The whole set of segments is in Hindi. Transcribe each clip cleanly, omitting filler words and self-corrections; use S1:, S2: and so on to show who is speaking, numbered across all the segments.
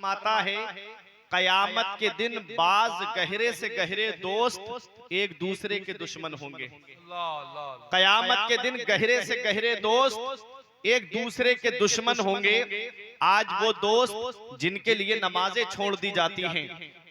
S1: फरमाता है कयामत के दिन बाज गहरे से गहरे दोस्त एक दूसरे के दुश्मन होंगे। कयामत के दिन गहरे से गहरे दोस्त एक दूसरे के दुश्मन होंगे। आज वो दोस्त जिनके लिए नमाजें छोड़ दी जाती हैं,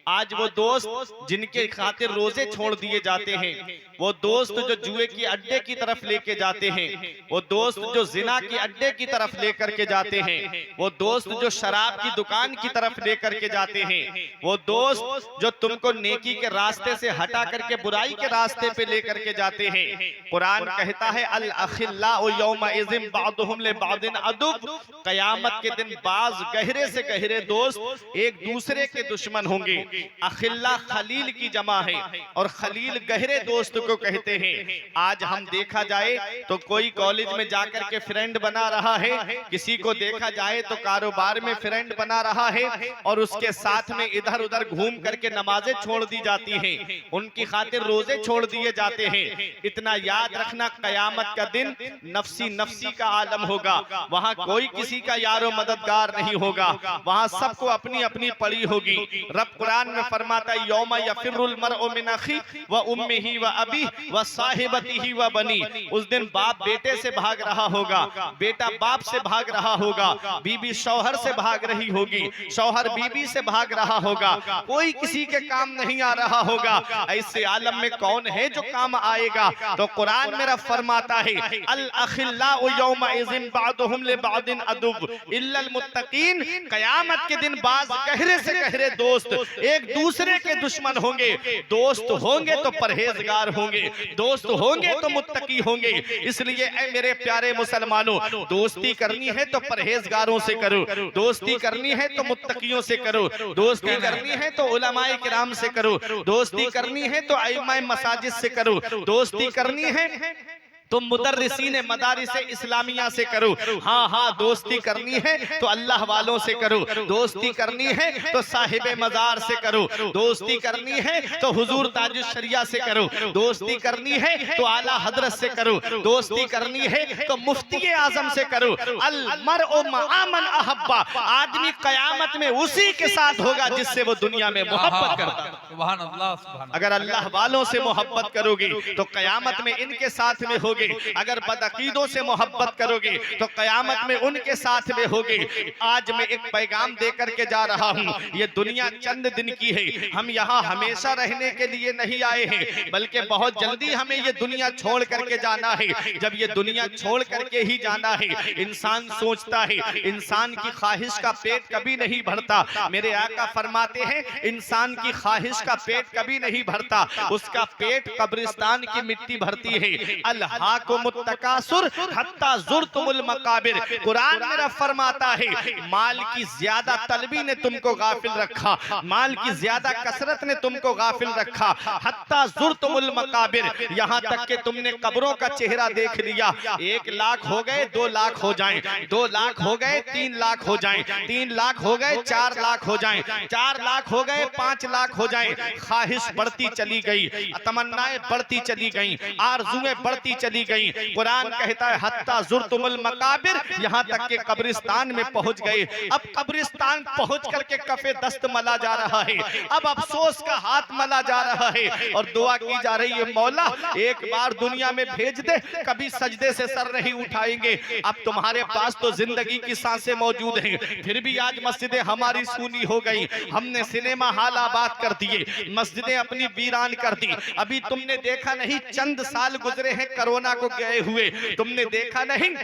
S1: आज वो दोस्त जिनके खातिर रोजे छोड़ दिए जाते हैं, वो दोस्त जो जुए की अड्डे की तरफ लेके जाते हैं, वो दोस्त जो जिना की अड्डे की तरफ लेकर के जाते हैं, वो दोस्त जो शराब की दुकान की तरफ लेकर के जाते हैं, वो दोस्त जो तुमको नेकी के रास्ते से हटा करके बुराई के रास्ते पे लेकर के जाते हैं। कुरान कहता है अल अखिल्लाउ यौमइज़िन बादुहुम लिबादिन अदुब, कयामत के दिन बाज गहरे से गहरे दोस्त एक दूसरे के दुश्मन होंगे। अखिल्ला खलील की जमा है और खलील गहरे दोस्त को कहते हैं। आज हम देखा जाए तो कोई कॉलेज में जाकर के फ्रेंड बना रहा है, किसी को देखा जाए तो कारोबार में फ्रेंड बना रहा है और उसके साथ में इधर उधर घूम करके नमाजें छोड़ दी जाती हैं, उनकी खातिर रोजे छोड़ दिए जाते हैं। इतना याद रखना कयामत का दिन नफसी नफसी का आलम होगा, वहां कोई किसी का यारो मददगार नहीं होगा, वहां सबको अपनी अपनी पड़ी होगी। रब कुरान में फरमाता है यौमा यफिरुल मरउ मिन अखी व उम्मिही व अबी व साहिबतिही व बनी। उस दिन बाप बेटे से भाग रहा होगा, बेटा बाप से भाग रहा होगा, बीबी शौहर से भाग रही होगी, शौहर बीबी से भाग रहा होगा, कोई किसी के काम नहीं आ रहा होगा। ऐसे आलम में कौन है जो काम आएगा? तो कुरान मेरा फरमाता है अल अखिल्लाउ यौमइज़िन बादुहुम लिबादिन अदुब इल्लल मुत्तकीन, कयामत के दिन बाज गहरे से गहरे दोस्त एक दूसरे के दुश्मन होंगे। दोस्त होंगे तो परहेजगार होंगे, दोस्त होंगे तो मुत्तकी होंगे। इसलिए ऐ मेरे प्यारे मुसलमानों, दोस्ती करनी है तो परहेजगारों से करो, दोस्ती करनी है तो मुत्तकियों से करो, दोस्ती करनी है तो उलमाए किराम से करो, दोस्ती करनी है तो आइमाए मसाजिद से करो, दोस्ती करनी है तो मुदर्रिसीन मदारिस इस्लामिया से करो। हाँ हाँ, दोस्ती करनी है तो अल्लाह वालों से करो, दोस्ती करनी है तो साहिबे मजार से करो, दोस्ती करनी है तो हुजूर ताजुश शरिया से करो, दोस्ती करनी है तो आला हजरत से करो, दोस्ती करनी है तो मुफ्ती आजम से करो। अल मरउ मअ मन अहब्बा, आदमी कयामत में उसी के साथ होगा जिससे वो दुनिया में मोहब्बत करता है। सुभान अल्लाह। अगर अल्लाह वालों से मोहब्बत करोगे तो कयामत में इनके साथ में होगे, अगर बदअकीदों से मोहब्बत करोगे तो कयामत में उनके साथ में होगे। आज मैं एक पैगाम देकर के जा रहा हूं, ये दुनिया चंद दिन की है, हम यहाँ हमेशा रहने के लिए नहीं आए हैं, बल्कि बहुत जल्दी हमें ये दुनिया छोड़ करके जाना है। जब ये दुनिया छोड़ करके ही जाना है, इंसान सोचता है, इंसान की ख्वाहिश का पेट कभी नहीं भरता। मेरे आका फरमाते हैं इंसान की ख्वाहिश का पेट कभी नहीं भरता, उसका पेट कब्रिस्तान की मिट्टी भरती है। अल्हाकुमुत्तकासुर हत्ता ज़ुरतुमुल मकाबिर, कुरान मेरा फरमाता है माल की ज्यादा तलबी ने तुमको गाफिल रखा, माल की ज्यादा कसरत ने तुमको गाफिल रखा। हत्ता ज़ुरतुमुल मकाबिर, यहाँ तक कि तुमने कब्रों का चेहरा देख लिया। 1 लाख हो गए 2 लाख हो जाएं, 2 लाख हो गए 3 लाख हो जाएं, 3 लाख हो गए 4 लाख हो जाएं, 4 लाख हो गए 5 लाख हो जाएं। ख्वाहिश बढ़ती चली गई, तमन्नाएं बढ़ती चली गई, आरज़ुएं बढ़ती चली गई। कुरान कहता है हत्ता ज़ुरतुमुल मकाबिर, यहाँ तक के कब्रिस्तान में पहुंच गए। अब कब्रिस्तान पहुंच करके कफे दस्त मला जा रहा है, अब अफसोस का हाथ मला जा रहा है और दुआ की जा रही है मौला एक बार दुनिया में भेज दे, कभी सजदे से सर नहीं उठाएंगे। अब तुम्हारे पास तो जिंदगी की सांसें मौजूद हैं, फिर भी आज मस्जिदें हमारी सूनी हो गई, हमने सिनेमा हाल आबाद कर दिए, मस्जिदें अपनी वीरान कर दी। अभी तुमने देखा नहीं चंद साल गुजरे हैं कोरोना को गए हुए, तुमने देखा नहीं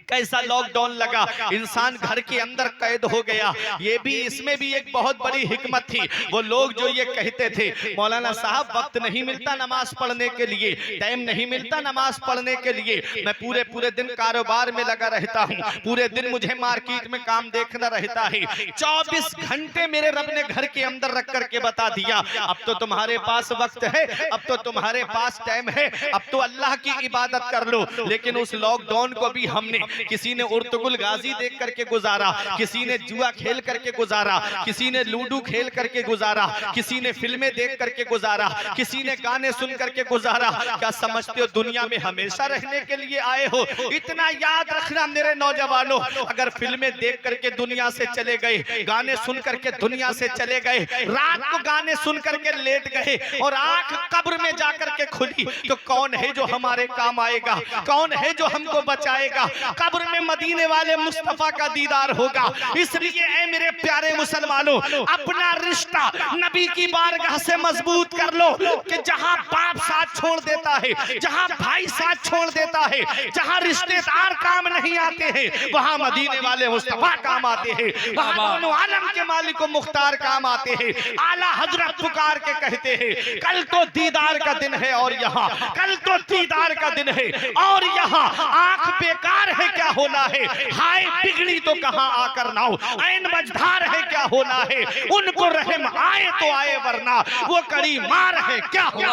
S1: कैसा लॉकडाउन लगा, इंसान घर के अंदर कैद हो गया। ये भी इसमें भी एक बहुत बड़ी हिकमत थी। वो लोग जो ये कहते थे मौलाना साहब वक्त नहीं मिलता नमाज पढ़ने के लिए, टाइम नहीं मिलता नमाज पढ़ने के लिए, मैं पूरे पूरे दिन कारोबार में लगा रहता हूँ, पूरे दिन मुझे मार्केट में काम देखना रहता है। 24 घंटे मेरे रब ने घर के अंदर रख करके बता दिया अब तो तुम्हारे पास वक्त है, अब तो तुम्हारे पास टाइम है, अब तो अल्लाह की इबादत कर लो। लेकिन उस लॉकडाउन को भी हमने किसी ने उर्तुगुल गाजी देख करके गुजारा, किसी ने जुआ खेल करके गुजारा, किसी ने लूडो खेल करके गुजारा, किसी ने फिल्में देख करके गुजारा, किसी ने गाने सुन करके गुजारा। क्या समझते हो दुनिया में हमेशा रहने के लिए आए हो? इतना याद रखना मेरे नौजवानों, अगर फिल्में देख करके दुनिया से चले गए, गाने सुन करके दुनिया से चले गए, रात को गाने सुन करके लेट गए और आंख कब्र में जाकर के खुली, तो कौन है जो हमारे काम आएगा? कौन है जो हमको बचाएगा? कब्र में मदीने वाले मुस्तफा का दीदार होगा। इसलिए ऐ मेरे प्यारे मुसलमानों, अपना रिश्ता नबी की बारगाह से मजबूत कर लो कि जहां बाप साथ छोड़ देता है, जहां भाई साथ छोड़ देता है, जहां रिश्तेदार काम नहीं आते हैं, वहां मदीने वाले मुस्तफा काम आते हैं, वहां दोनों आलम के मालिक व मुख्तार काम आते हैं। आला हजरत पुकार के कहते हैं, कल तो दीदार का दिन है और यहाँ, कल तो दीदार का दिन है और यहाँ आंख बेकार है क्या होना है, हाय बिगड़ी तो कहाँ आकर नाओ, ऐन मझधार है क्या होना है, उनको रहम आए तो आए वरना वो कड़ी मार है क्या होना।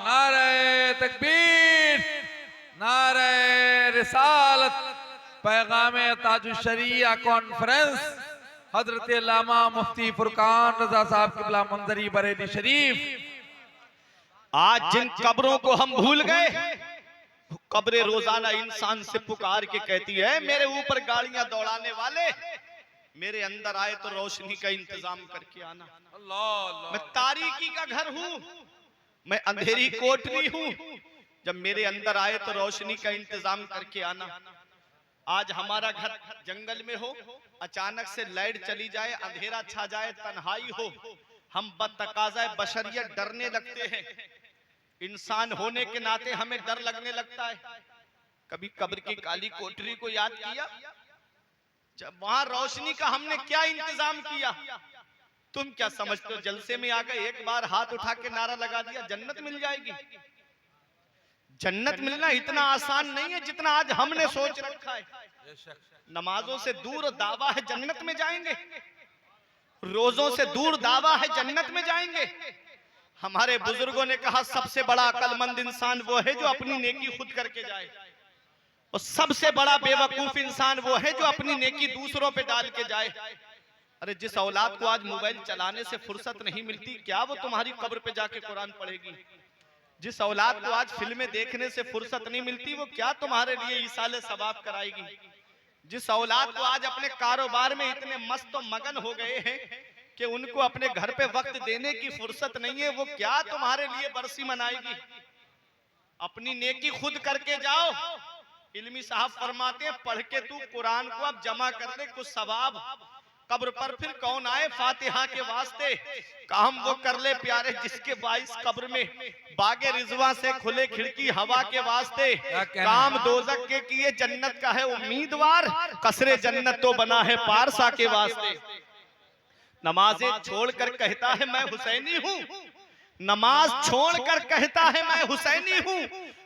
S2: नारे तकबीर, नारे रिसालत, पैगामे ताजुश शरिया कॉन्फ्रेंस, हजरत अल्लामा मुफ्ती फुरकान रजा साहब क़िबला मंजरी बरेली शरीफ।
S1: आज जिन कब्रों को हम भूल गए, कब्रें रोजाना इंसान से पुकार के कहती है, मेरे ऊपर गाड़ियां दौड़ाने वाले मेरे अंदर आए तो रोशनी का इंतजाम करके आना। मैं तारीकी का घर हूं, मैं अंधेरी कोठरी हूं, जब मेरे अंदर आए तो रोशनी का इंतजाम करके आना। आज हमारा घर जंगल में हो, अचानक से लाइट चली जाए, अंधेरा छा जाए, तन्हाई हो, हम बदतकाज़ा बशरियत डरने लगते हैं। इंसान होने के नाते हमें डर लगने लगता है। कभी कब्र की काली कोठरी को याद किया? जब वहां रोशनी का हमने क्या इंतजाम किया? तुम क्या समझते हो जलसे में आ गए, एक बार हाथ उठा के नारा लगा दिया जन्नत मिल जाएगी? जन्नत मिलना इतना आसान नहीं है जितना आज हमने सोच रखा है। नमाजों से दूर दावा है जन्नत में जाएंगे, रोजों से दूर दावा है जन्नत में जाएंगे। हमारे बुजुर्गों ने कहा सबसे बड़ा अक्लमंद इंसान वो है जो अपनी नेकी खुद करके जाए, और सबसे बड़ा बेवकूफ इंसान वो है जो अपनी नेकी दूसरों पे डाल के जाए। अरे जिस औलाद को आज मोबाइल चलाने से फुर्सत नहीं मिलती, क्या वो तुम्हारी कब्र पे जाके कुरान पढ़ेगी? जिस औलाद को आज फिल्में देखने से फुर्सत नहीं मिलती, वो क्या तुम्हारे लिए ईसाले सवाब कराएगी? जिस औलाद को आज अपने कारोबार में इतने मस्त और मगन हो गए हैं कि उनको अपने घर पे वक्त देने की फुर्सत नहीं है, वो क्या तुम्हारे लिए बरसी मनाएगी? अपनी नेकी खुद करके जाओ। इल्मी साहब फरमाते हैं, पढ़ के तू कुरान को अब जमा कर ले, कुछ सवाब कब्र पर फिर कौन आए फातिहा के वास्ते। काम वो कर ले प्यारे जिसके बाइस कब्र में बागे रिजवा से खुले खिड़की हवा के वास्ते। काम दोजक के किए जन्नत का है उम्मीदवार, कसरे जन्नत तो बना है पारसा के वास्ते। नमाजें छोड़कर कहता है मैं हुसैनी हूँ, नमाज छोड़कर कहता है मैं हुसैनी हूँ।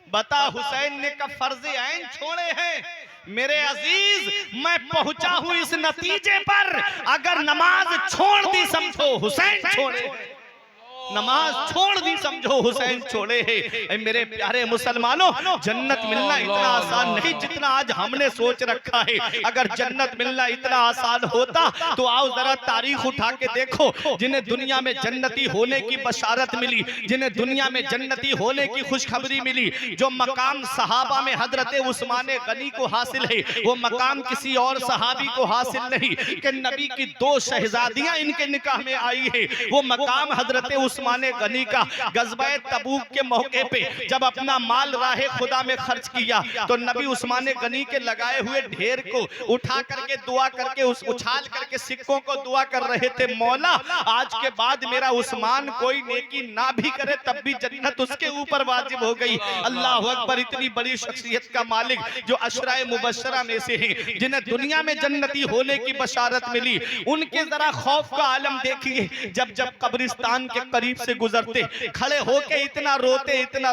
S1: बता हुसैन ने कब फर्ज़े ऐन छोड़े हैं? मेरे अजीज, मैं पहुंचा हूं इस नतीजे पर, अगर नमाज छोड़ दी समझो हुसैन छोड़े, नमाज छोड़ दी समझो हुसैन छोड़े है। मेरे प्यारे मुसलमानों, जन्नत मिलना इतना आसान नहीं जितना आज हमने सोच रखा है। अगर जन्नत मिलना इतना आसान होता तो आओ जरा तारीख उठा के देखो, जिन्हें दुनिया में जन्नती होने की बशारत मिली, जिन्हें दुनिया में जन्नती होने की खुशखबरी मिली, जो मकाम सहाबा में हजरत उस्मान गनी को हासिल है, वो मकाम किसी और सहाबी को हासिल नहीं कि नबी की 2 शहजादियां इनके निकाह में आई है। वो मकाम हजरत उस्मान गनी का गज़वाए तबूक के मौके पे जब अपना माल राहे खुदा में खर्च किया तो नबी उस्मान गनी के लगाए हुए ढेर को उठा करके दुआ करके उस उछाल करके सिक्कों को दुआ कर रहे थे, मौला आज के बाद मेरा उस्मान कोई नेकी ना भी करे तब भी जन्नत उसके ऊपर वाजिब हो गई। अल्लाह अकबर। इतनी बड़ी शख्सियत का मालिक जो अशराए मुबशरा में से हैं, जिन्हें दुनिया में जन्नती होने की बशारत मिली, उनके जरा खौफ का आलम देखिए। जब जब कब्रिस्तान के करीब करीब से गुजरते, खड़े होके इतना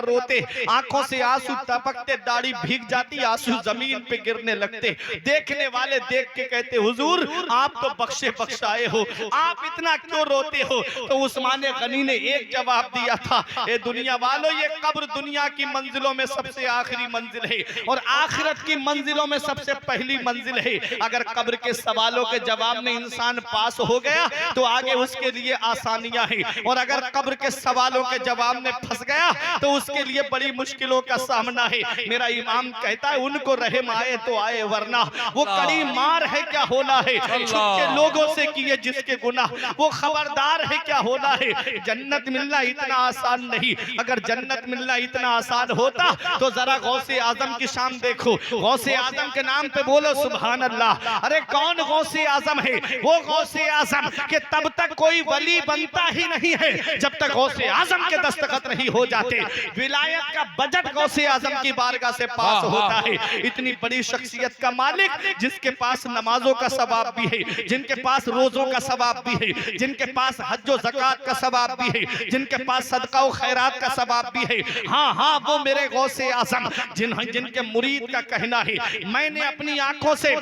S1: रोते, आंखों से आंसू टपकते, दाढ़ी भीग जाती, आंसू जमीन पे गिरने लगते। देखने वाले देख के कहते, हुजूर आप तो बख्शे बख्शाए हो, आप इतना क्यों रोते हो? तो उस्मान गनी ने एक जवाब दिया था, ए दुनिया वालों, ये कब्र दुनिया की मंजिलों में सबसे आखिरी मंजिल है और आखिरत की मंजिलों में सबसे पहली मंजिल है। अगर कब्र के सवालों के जवाब में इंसान पास हो गया तो आगे उसके लिए आसानियां हैं, और अगर कब्र के सवालों के जवाब में फंस गया तो उसके लिए बड़ी मुश्किलों का सामना है। मेरा इमाम कहता है, उनको रहम आए तो आए, वरना वो कड़ी मार है क्या होना है, छुप के लोगों से किए जिसके गुनाह, वो खबरदार है क्या होना है। जन्नत मिलना इतना आसान नहीं, अगर जन्नत मिलना इतना आसान होता तो जरा गौसे आजम की शान देखो, गौसे आजम के नाम पे बोलो सुभान अल्लाह। अरे कौन गौसे आजम है? वो गौसे आजम के तब तक कोई वली बनता ही नहीं है जब तक गौसे आजम के दस्तखत नहीं हो जाते। विलायत का बजट गौसे आजम की बारगाह से पास होता है। इतनी बड़ी शख्सियत का मालिक, जिसके पास नमाजों का सवाब भी है, जिनके पास रोजों का सवाब भी है, जिनके पास हज्जो ज़कात का सवाब भी है, जिनके पास सदका और खैरात का सवाब भी है। हाँ, वो मेरे गौसे आजम जिनके मुरीद का कहना है, मैंने अपनी आंखों से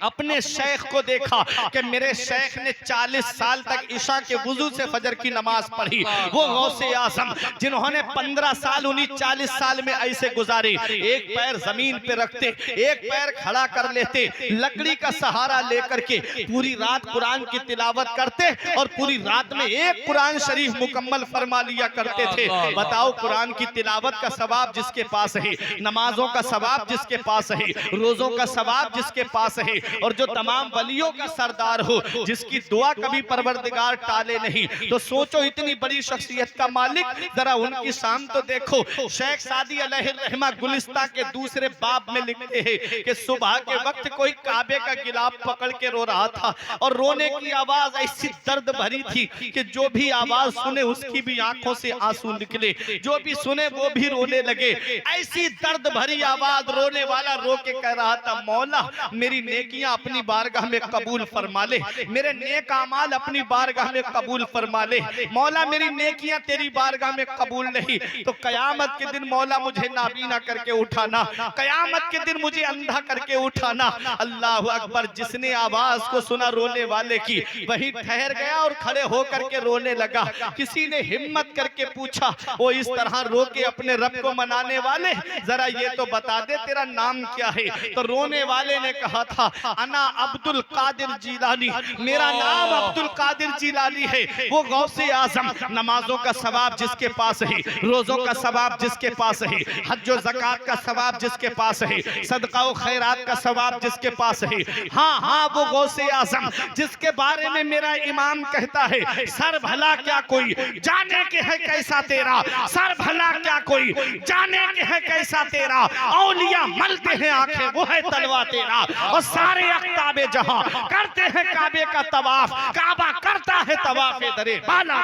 S1: अपने शेख को देखा कि मेरे शेख ने 40 साल तक ईशा के वुजू से फजर की नमाज पढ़ी। वो गौसे आजम जिन्होंने 15 साल उन्हीं 40 साल में ऐसे गुजारे, एक पैर जमीन पे रखते, एक पैर खड़ा कर लेते, लकड़ी का सहारा लेकर के पूरी रात कुरान की तिलावत करते और पूरी रात में एक कुरान शरीफ मुकम्मल फरमा लिया करते थे। बताओ, कुरान की तिलावत का सवाब जिसके पास है, नमाजों का सवाब जिसके पास है, रोजों का सवाब जिसके पास है, और जो तमाम वलियों का सरदार हो, जिसकी दुआ कभी परवरदिगार टाले नहीं, तो सोचो इतनी बड़ी शख्सियत का मालिक, जरा उनकी शान तो देखो। शेख सादी अलैहिर्रहमा गुलिस्ता के दूसरे बाब में लिखते हैं कि सुबह के वक्त कोई काबे का गिलाफ पकड़ के रो रहा था और रोने की आवाज ऐसी दर्द भरी थी कि जो भी आवाज सुने उसकी भी आंखों से आंसू निकले, जो भी सुने वो भी रोने लगे। ऐसी दर्द भरी आवाज, रोने वाला रो के कह रहा था, मौला मेरी नेकियां अपनी बारगाह में कबूल फरमा ले, मेरे नेक अमाल अपनी बारगाह में कबूल फरमा ले। मौला मेरी नेकियां तेरी बारगाह में कबूल नहीं तो कयामत के दिन मौला मुझे नाबीना करके उठाना, कयामत के दिन मुझे अंधा करके उठाना। अल्लाह अकबर। जिसने आवाज को सुना रोने वाले की, वही ठहर गया और खड़े होकर के रोने लगा। किसी ने हिम्मत करके पूछा, वो इस तरह रो के अपने रब को मनाने वाले, जरा ये तो बता दे तेरा नाम क्या है? तो रोने वाले ने कहा था, अना अब्दुल कादिर जिलानी, मेरा नाम अब्दुल कादिर जिलानी है। वो गौसे आजम, नमाजों का सवाब जिसके पास है, रोजों का सवाब जिसके पास है, हज्जो ज़कात का सवाब जिसके पास है, सदका और खैरात का सवाब जिसके पास है। हाँ, वो गौसे आजम जिसके बारे में मेरा इमाम कहता है, सर भला क्या कोई जाने के है कैसा तेरा, सर भला क्या कोई जाने के है कैसा तेरा, औलिया मलते हैं आंखें वो है तलवा तेरा, और सारे अख्ताबे जहां करते हैं काबे का तवाफ, काबा करता है तवाफ दरे बाला।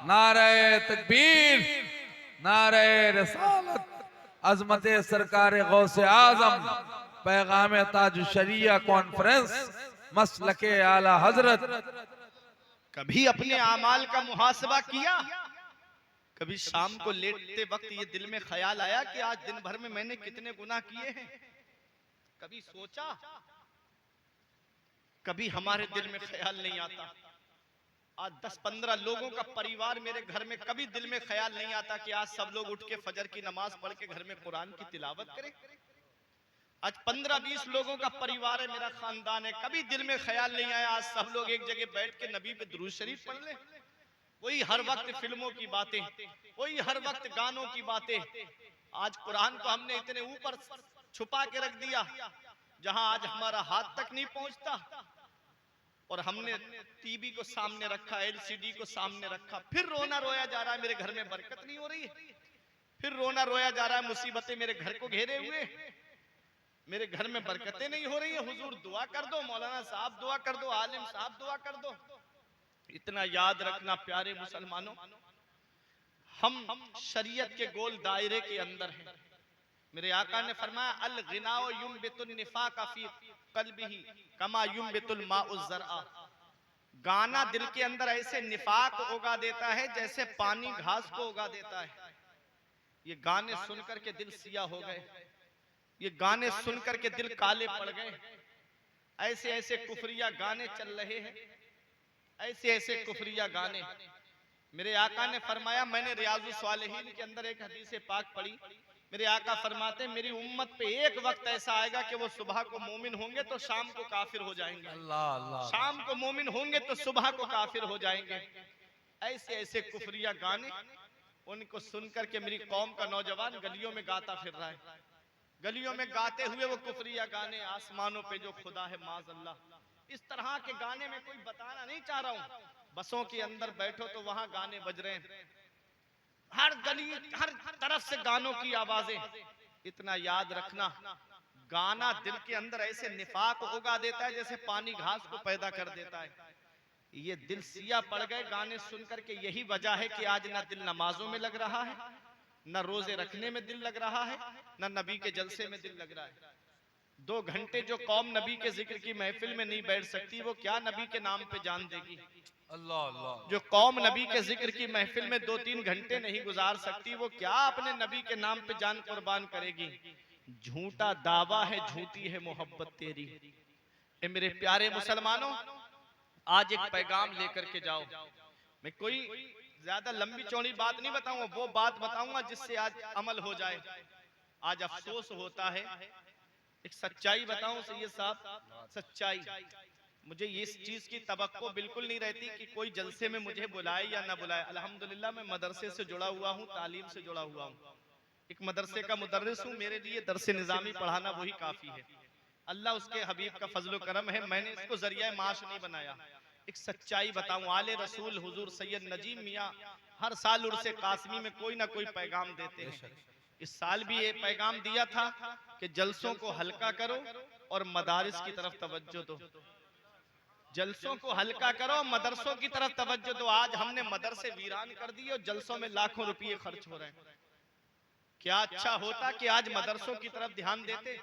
S2: नारे तकबीर, नारे रिसालत, अजमत सरकार गौसे आजम, पैगाम ताज शरिया कॉन्फ्रेंस, मसलके आला हजरत।
S1: कभी अपने आमाल का मुहासबा किया? कभी शाम को लेटते वक्त ये दिल में ख्याल आया कि आज दिन भर में मैंने कितने गुनाह किए हैं? कभी सोचा? कभी हमारे दिल में ख्याल नहीं आता। आज 10-15 लोगों का परिवार मेरे घर में, कभी दिल में ख्याल नहीं आता कि आज सब लोग उठ के फजर की नमाज पढ़ के घर में कुरान की तिलावत करें। आज 15-20 लोगों का परिवार है, मेरा खानदान है, कभी दिल में ख्याल नहीं आया आज सब लोग एक जगह बैठ के नबी पे दुरूद शरीफ पढ़ ले। वही हर वक्त फिल्मों की बातें, वही हर वक्त गानों की बातें। आज कुरान को हमने इतने ऊपर छुपा के रख दिया जहां आज हमारा हाथ तक नहीं पहुंचता, और हमने टीवी को सामने रखा, एलसीडी को सामने रखा। फिर रोना रोया जा रहा है, मेरे घर में बरकत नहीं हो रही है। फिर रोना रोया जा रहा है, मुसीबतें मेरे घर को घेरे हुए, मेरे घर में बरकतें नहीं हो रही है। हुजूर दुआ कर दो, मौलाना साहब दुआ कर दो, आलिम साहब दुआ कर दो। इतना याद रखना प्यारे मुसलमानों, हम शरीयत के गोल दायरे के अंदर हैं। मेरे आका ने फरमाया, अल गिनाओ युम्बितुन निफाका फी क़ल्बिही कमा युम्बितुल माउ ज़रआ। गाना दिल के अंदर ऐसे निफाक उगा देता है जैसे पानी घास को उगा देता है। ये गाने सुनकर के दिल सिया हो गए, ये गाने सुनकर के दिल काले पड़ गए। ऐसे ऐसे कुफरिया गाने चल रहे हैं, ऐसे ऐसे कुफरिया गाने। मेरे आका ने फरमाया, मैंने रियाजुस सालिहीन के अंदर एक हदीस पाक पढ़ी, मेरे आका फरमाते मेरी उम्मत पे एक वक्त ऐसा आएगा कि वो सुबह को मोमिन होंगे तो शाम को काफिर हो जाएंगे,
S2: अल्लाह अल्लाह,
S1: शाम को मोमिन होंगे तो सुबह को काफिर हो जाएंगे। ऐसे ऐसे कुफरिया गाने, उनको सुनकर के मेरी कौम का नौजवान गलियों में गाता फिर रहा है। गलियों में गाते हुए वो कुफरिया गाने, आसमानों पे जो खुदा है माज़अल्लाह। इस तरह के गाने में कोई बताना नहीं चाह रहा हूं। बसों के अंदर बैठो तो वहां गाने बज रहे हैं, हर गली हर तरफ से गानों की आवाजें। इतना याद रखना, गाना दिल के अंदर ऐसे निफाक उगा देता है जैसे पानी घास को पैदा कर देता है। ये दिल सिया पड़ गए गाने सुनकर के। यही वजह है कि आज ना दिल नमाजों में लग रहा है, न रोजे रखने में दिल लग रहा है, न नबी के जलसे में दिल लग रहा है। 2 घंटे जो कौम नबी के जिक्र की महफिल में नहीं बैठ सकती, वो क्या नबी के नाम पे जान देगी?
S2: अल्लाह अल्लाह,
S1: जो कौम नबी के जिक्र की महफिल में 2-3 घंटे नहीं गुजार सकती, वो क्या अपने नबी के नाम पे जान कुर्बान करेगी? झूठा दावा है, झूठी है मोहब्बत तेरी। ए मेरे प्यारे मुसलमानों, आज एक पैगाम लेकर के जाओ। मैं कोई ज्यादा लंबी चौड़ी बात नहीं बताऊंगा, वो बात बताऊंगा जिससे आज अमल हो जाए। आज अफसोस होता है, एक सच्चाई बताऊं सैयद साहब, सच्चाई। मुझे इस चीज की तवक्को बिल्कुल नहीं रहती कि कोई जलसे में मुझे बुलाए या ना बुलाए। अल्हम्दुलिल्लाह मैं मदरसे से जुड़ा हुआ हूँ, तालीम से जुड़ा हुआ हूँ, एक मदरसे का मुदर्रिस हूँ। मेरे लिए दरसे निजामी पढ़ाना वही काफी है। अल्लाह उसके हबीब का फजल करम है, मैंने इसको जरिया माश नहीं बनाया। एक सच्चाई बताऊं, आले रसूल हुजूर सैयद नजीम मियाँ हर साल उर्से कासमी में कोई ना कोई पैगाम देते हैं। इस साल भी ये पैगाम दिया था कि जलसों को हल्का करो और मदारिस की तरफ तवज्जो दो। जलसों को हल्का करो, मदरसों की तरफ तवज्जो दो। आज हमने मदरसे वीरान कर दिए और जलसों में लाखों रुपये खर्च हो रहे हैं। क्या अच्छा होता कि आज मदरसों की तरफ ध्यान देते।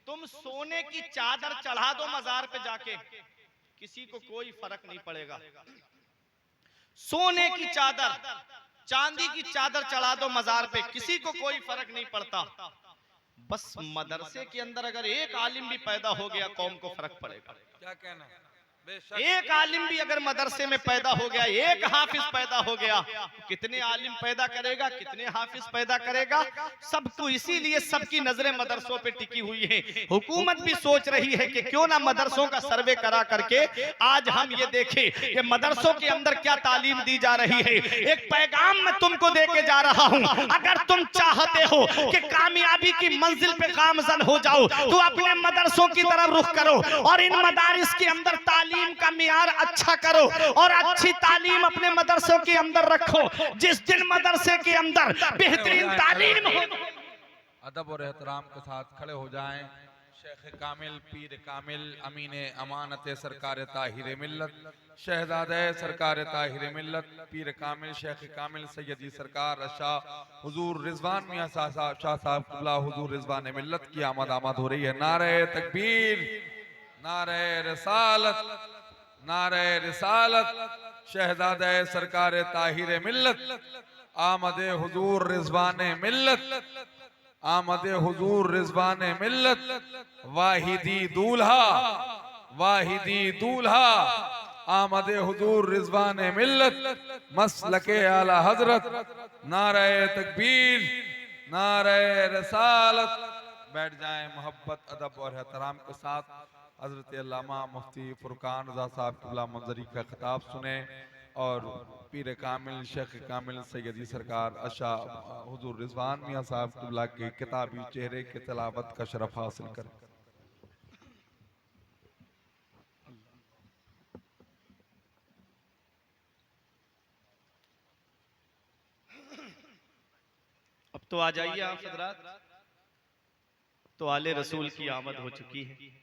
S1: तुम सोने की चादर चढ़ा दो मजार पे जाके, किसी को कोई फर्क नहीं पड़ेगा। सोने की चादर, चांदी की चादर चढ़ा दो मजार पे, किसी को कोई फर्क नहीं पड़ता। बस मदरसे के अंदर अगर एक आलिम भी पैदा हो गया, कौम को फर्क पड़ेगा।
S2: क्या कहना,
S1: एक आलिम भी अगर मदरसे में पैदा हो गया, एक हाफिज पैदा हो गया, कितने आलिम पैदा करेगा, कितने हाफिज पैदा करेगा? सबको इसीलिए सबकी नजरें मदरसों पे टिकी हुई हैं। हुकूमत भी सोच रही है कि क्यों ना मदरसों का सर्वे करा करके आज हम ये देखें कि मदरसों के अंदर क्या तालीम दी जा रही है। एक पैगाम मैं तुमको दे के जा रहा हूं, अगर तुम चाहते हो कि कामयाबी की मंजिल पे गामजन हो जाओ तो अपने मदरसों की तरफ रुख करो और इन मदारिस के अंदर तालीम का मियार अच्छा करो और अच्छी तालीम अपने मदरसों के अंदर रखो। जिस दिन मदरसे के अंदर बेहतरीन तालीम हो,
S2: अदब और एहतराम के साथ खड़े हो जाएं। शेख कामिल, पीर कामिल, अमीन अमानत सरकार ताहिर मिल्लत, शहजादे सरकार ताहिर मिल्लत, पीर कामिल शेख कामिल सैयदी सरकार शाह हुजूर रिजवान मियां शाह साहब क़िबला हुजूर रिजवान मिल्लत की आमद हो रही है। नारे तकबीर, नारे रिसालत, नारे रिसालत। शहजादे सरकार ताहिर मिल्लत, आमदे हुजूर रिजवान मिल्लत, आमदे हुजूर रिजवान मिल्लत। वाहिदी दूल्हा, वाहिदी दूल्हा, आमदे हुजूर रिजवान मिल्लत, मसलके आला हजरत। नारे तकबीर, नारे रिसालत। बैठ जाएं मोहब्बत अदब और एहतराम के साथ। हजरत अल्लामा मुफ्ती फुरकान रज़ा साहब क़िबला मंजरी का खिताब सुने और पीर कामिल शेख कामिल सैयदी सरकार अशा हुजूर रिजवान मियां साहब क़िबला के किताबी चेहरे के तिलावत का शरफ हासिल करें।
S1: अब तो आ जाइए आप हजरात, तो आले रसूल की आमद हो चुकी है।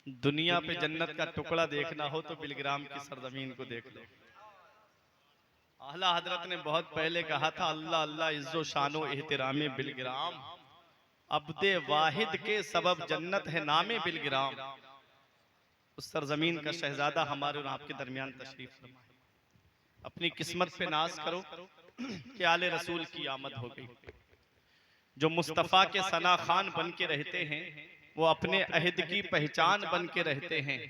S1: दुनिया पे जन्नत का टुकड़ा देखना हो तो बिलग्राम की सरजमीन को देख लो। आला हजरत ने बहुत पहले कहा था, अल्लाह अल्लाह इज्जो शानो एहतरामे बिलग्राम। अब्दे वाहिद के सबब जन्नत है नामे बिलगिराम। उस सरजमीन का शहजादा हमारे और आपके दरमियान तशरीफ फरमा। अपनी किस्मत पे नाज करो कि आले रसूल की आमद हो गई। जो मुस्तफ़ा के सना खान बन के रहते हैं वो अपने अहद की पहचान बन के रहते हैं।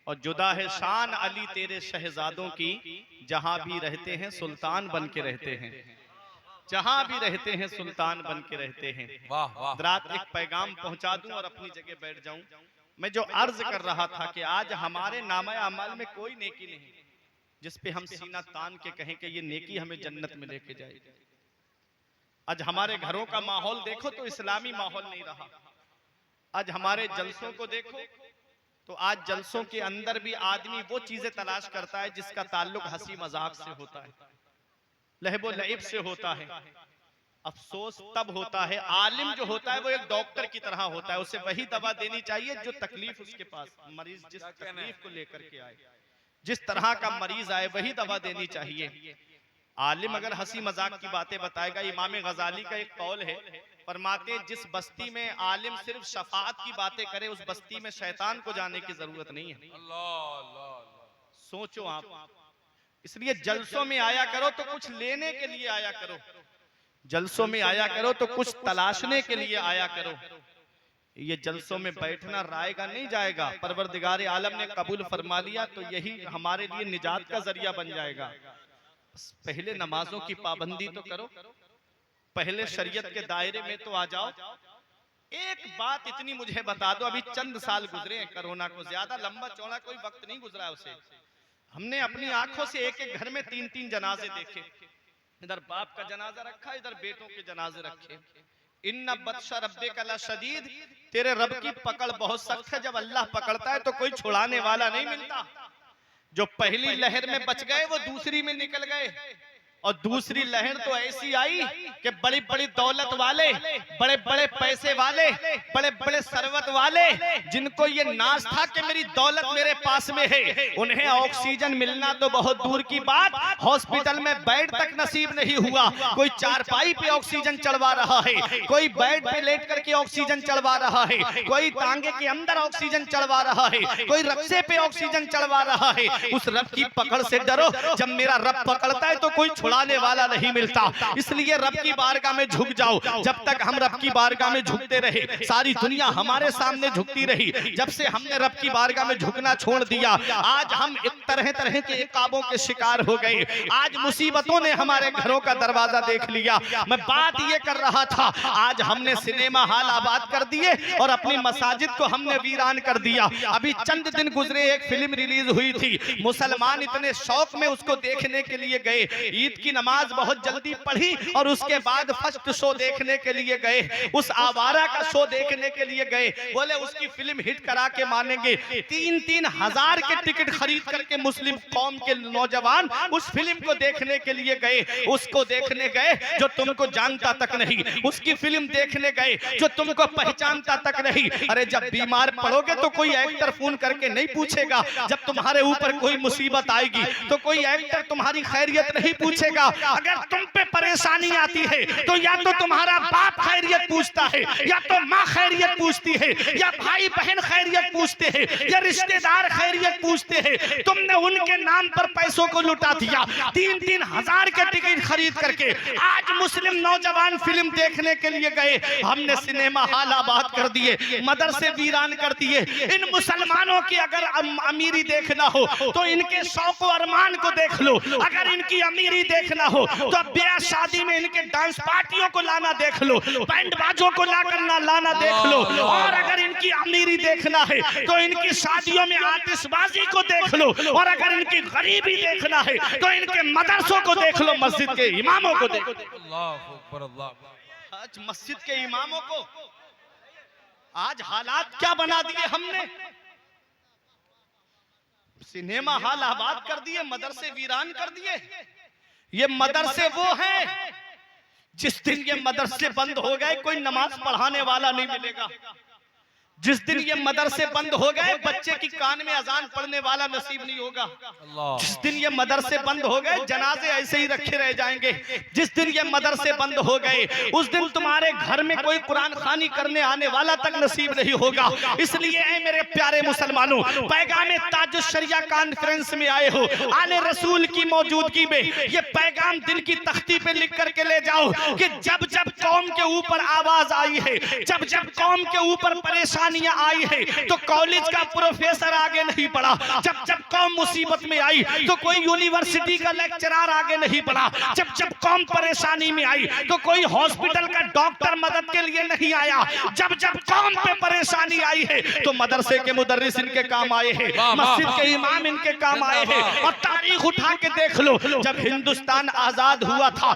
S1: और जुदा है शान अली तेरे शहजादों की, जहां भी रहते हैं सुल्तान बन के रहते हैं। जहां भी रहते हैं सुल्तान बन के रहते हैं।
S2: वाह वाह।
S1: रात एक पैगाम पहुंचा दूं और अपनी जगह बैठ जाऊं। मैं जो अर्ज कर रहा था कि आज हमारे नामा अमल में कोई नेकी नहीं जिस पे हम सीना तान के कहें कि ये नेकी हमें जन्नत में लेके जाएगी। आज हमारे घरों का माहौल देखो तो इस्लामी माहौल नहीं रहा। आज हमारे जलसों को देखो तो आज जलसों के अंदर भी आदमी वो चीजें तलाश करता है जिसका ताल्लुक हंसी मजाक से होता है, लहबो लईब से होता है। अफसोस तब होता है, आलिम जो होता है वो एक डॉक्टर की तरह होता है, उसे वही दवा देनी चाहिए जो तकलीफ उसके पास, मरीज जिस तकलीफ को लेकर के आए, जिस तरह का मरीज आए वही दवा देनी चाहिए। आलिम अगर हंसी मजाक की बातें बताएगा, इमाम गजाली का एक कौल है, फरमाते जिस बस्ती में आलिम सिर्फ शफाअत की बातें करे उस बस्ती में शैतान को जाने की जरूरत नहीं है। सोचो आप। इसलिए जलसों में आया करो तो कुछ लेने के लिए आया करो, जलसों में आया करो तो कुछ तलाशने के लिए आया करो। ये जलसों में बैठना रायगा नहीं जाएगा। परवरदिगार आलम ने कबूल फरमा लिया तो यही हमारे लिए निजात का जरिया बन जाएगा। पहले नमाजों की पाबंदी तो करो, पहले शरीयत के दायरे में तो आ जाओ। एक बात इतनी मुझे बता दो, अभी चंद साल गुजरे हैं कोरोना को, ज्यादा लंबा चौड़ा कोई वक्त नहीं गुजरा उसे। हमने अपनी आंखों से एक एक घर में 3-3 जनाजे देखे। इधर बाप का जनाजा रखा, इधर बेटों के जनाजे रखे। इन्ना बत्शा रब्बिका लशदीद, तेरे रब की पकड़ बहुत सख्त है। जब अल्लाह पकड़ता है तो कोई छुड़ाने वाला नहीं मिलता। जो पहली लहर में बच गए वो दूसरी में निकल गए, और दूसरी लहर तो ऐसी आई कि बड़ी बड़ी दौलत वाले, बड़े बड़े पैसे वाले, बड़े बड़े सरवत वाले, जिनको ये नाज था कि मेरी दौलत मेरे पास में है, उन्हें ऑक्सीजन मिलना तो बहुत दूर की बात, हॉस्पिटल में बेड तक नसीब नहीं हुआ। कोई चारपाई पे ऑक्सीजन चढ़वा रहा है, कोई बेड पे लेट करके ऑक्सीजन चढ़वा रहा है, कोई टांगे के अंदर ऑक्सीजन चढ़वा रहा है, कोई रक्शे पे ऑक्सीजन चढ़वा रहा है। उस रब की पकड़ से डरो, जब मेरा रब पकड़ता है तो कोई छुड़ाने वाला नहीं मिलता। इसलिए रब की बारगाह में झुक जाओ। जब तक हम रब की बारगाह में झुकते रहे, सारी दुनिया हमारे सामने झुकती रही। जब से हमने रब की बारगाह में झुकना छोड़ दिया, आज हम एक तरह तरह के इकाबों के शिकार हो गए। आज मुसीबतों ने हमारे घरों का दरवाजा देख लिया। मैं बात ये कर रहा था, आज हमने सिनेमा हॉल आबाद कर दिए और अपनी मसाजिद को हमने वीरान कर दिया। अभी चंद दिन गुजरे एक फिल्म रिलीज हुई थी, मुसलमान इतने शौक में उसको देखने के लिए गए। ईद की नमाज बहुत जल्दी पढ़ी और उसके बाद फर्स्ट शो देखने के लिए गए। उस आवारा का शो देखने के लिए गए। बोले उसकी फिल्म हिट करा के मानेंगे। 3-3 हजार के टिकट खरीद करके मुस्लिम कौम के नौजवान उस फिल्म को देखने के लिए गए। उसको देखने गए जो तुमको जानता तक नहीं, उसकी फिल्म देखने गए जो तुमको पहचानता तक नहीं। अरे जब बीमार पड़ोगे तो कोई एक्टर फोन करके नहीं पूछेगा, जब तुम्हारे ऊपर कोई मुसीबत आएगी तो कोई एक्टर तुम्हारी खैरियत नहीं पूछेगा। अगर तुम पे परेशानी आती है तो या तो तुम्हारा बाप खैरियत पूछता है, या तो माँ खैरियत पूछती है, या भाई बहन खैरियत पूछते हैं, या रिश्तेदार खैरियत पूछते हैं। तुमने उनके नाम पर पैसों को लुटा दिया। 3-3 हजार के टिकट खरीद करके आज मुस्लिम नौजवान फिल्म देखने के लिए गए। हमने सिनेमा हॉल आबाद कर दिए, मदरसे वीरान कर दिए। इन मुसलमानों की अगर अमीरी देखना हो तो इनके शौक और अरमान को देख लो। अगर इनकी अमीरी देखना हो तो ब्याह शादी में इनके डांस पार्टियों को लाना देख लो, बैंड बाजों को लाकर लाना देख लो। और अगर इनकी अमीरी देखना है तो इनकी शादियों में आतिशबाजी को देख लो। और अगर इनकी गरीबी देखना है तो इनके मदरसों को देख लो, मस्जिद के इमामों को देख लो। आज मस्जिद के इमामों को आज हालात क्या बना दिए हमने। सिनेमा हॉल आबाद कर दिए, मदरसे वीरान कर दिए। ये मदरसे वो हैं जिस दिन ये मदरसे बंद हो गए कोई नमाज पढ़ाने वाला नहीं मिलेगा। जिस दिन ये मदरसे बंद हो गए, बच्चे की कान में अजान पढ़ने वाला नसीब नहीं होगा। जिस दिन ये मदरसे बंद हो गए, जनाजे ऐसे ही रखे रह जाएंगे। जिस दिन ये मदरसे बंद हो गए, उस दिन तुम्हारे घर में कोई कुरान खानी करने आने वाला तक नसीब नहीं होगा। इसलिए ऐ मेरे प्यारे मुसलमानों, पैगाम ताजुश शरिया कॉन्फ्रेंस में आए हो, आले रसूल की मौजूदगी में ये पैगाम दिल की तख्ती पे लिख करके ले जाओ कि जब जब कौम के ऊपर आवाज आई है, जब जब कौम के ऊपर परेशानियां आई है, तो कॉलेज का प्रोफेसर आगे नहीं बढ़ा। जब जब कौम मुसीबत में आई, तो कोई यूनिवर्सिटी का लेक्चरर आगे नहीं बढ़ा। जब जब कौम परेशानी में आई, तो कोई हॉस्पिटल का डॉक्टर मदद के लिए नहीं आया। जब जब कौम पे परेशानी आई है, तो मदरसे के मुदर्रिस इनके काम आए हैं, मस्जिद के इमाम इनके काम आए हैं। और तारीख उठा के देख लो, जब हिंदुस्तान आजाद हुआ था,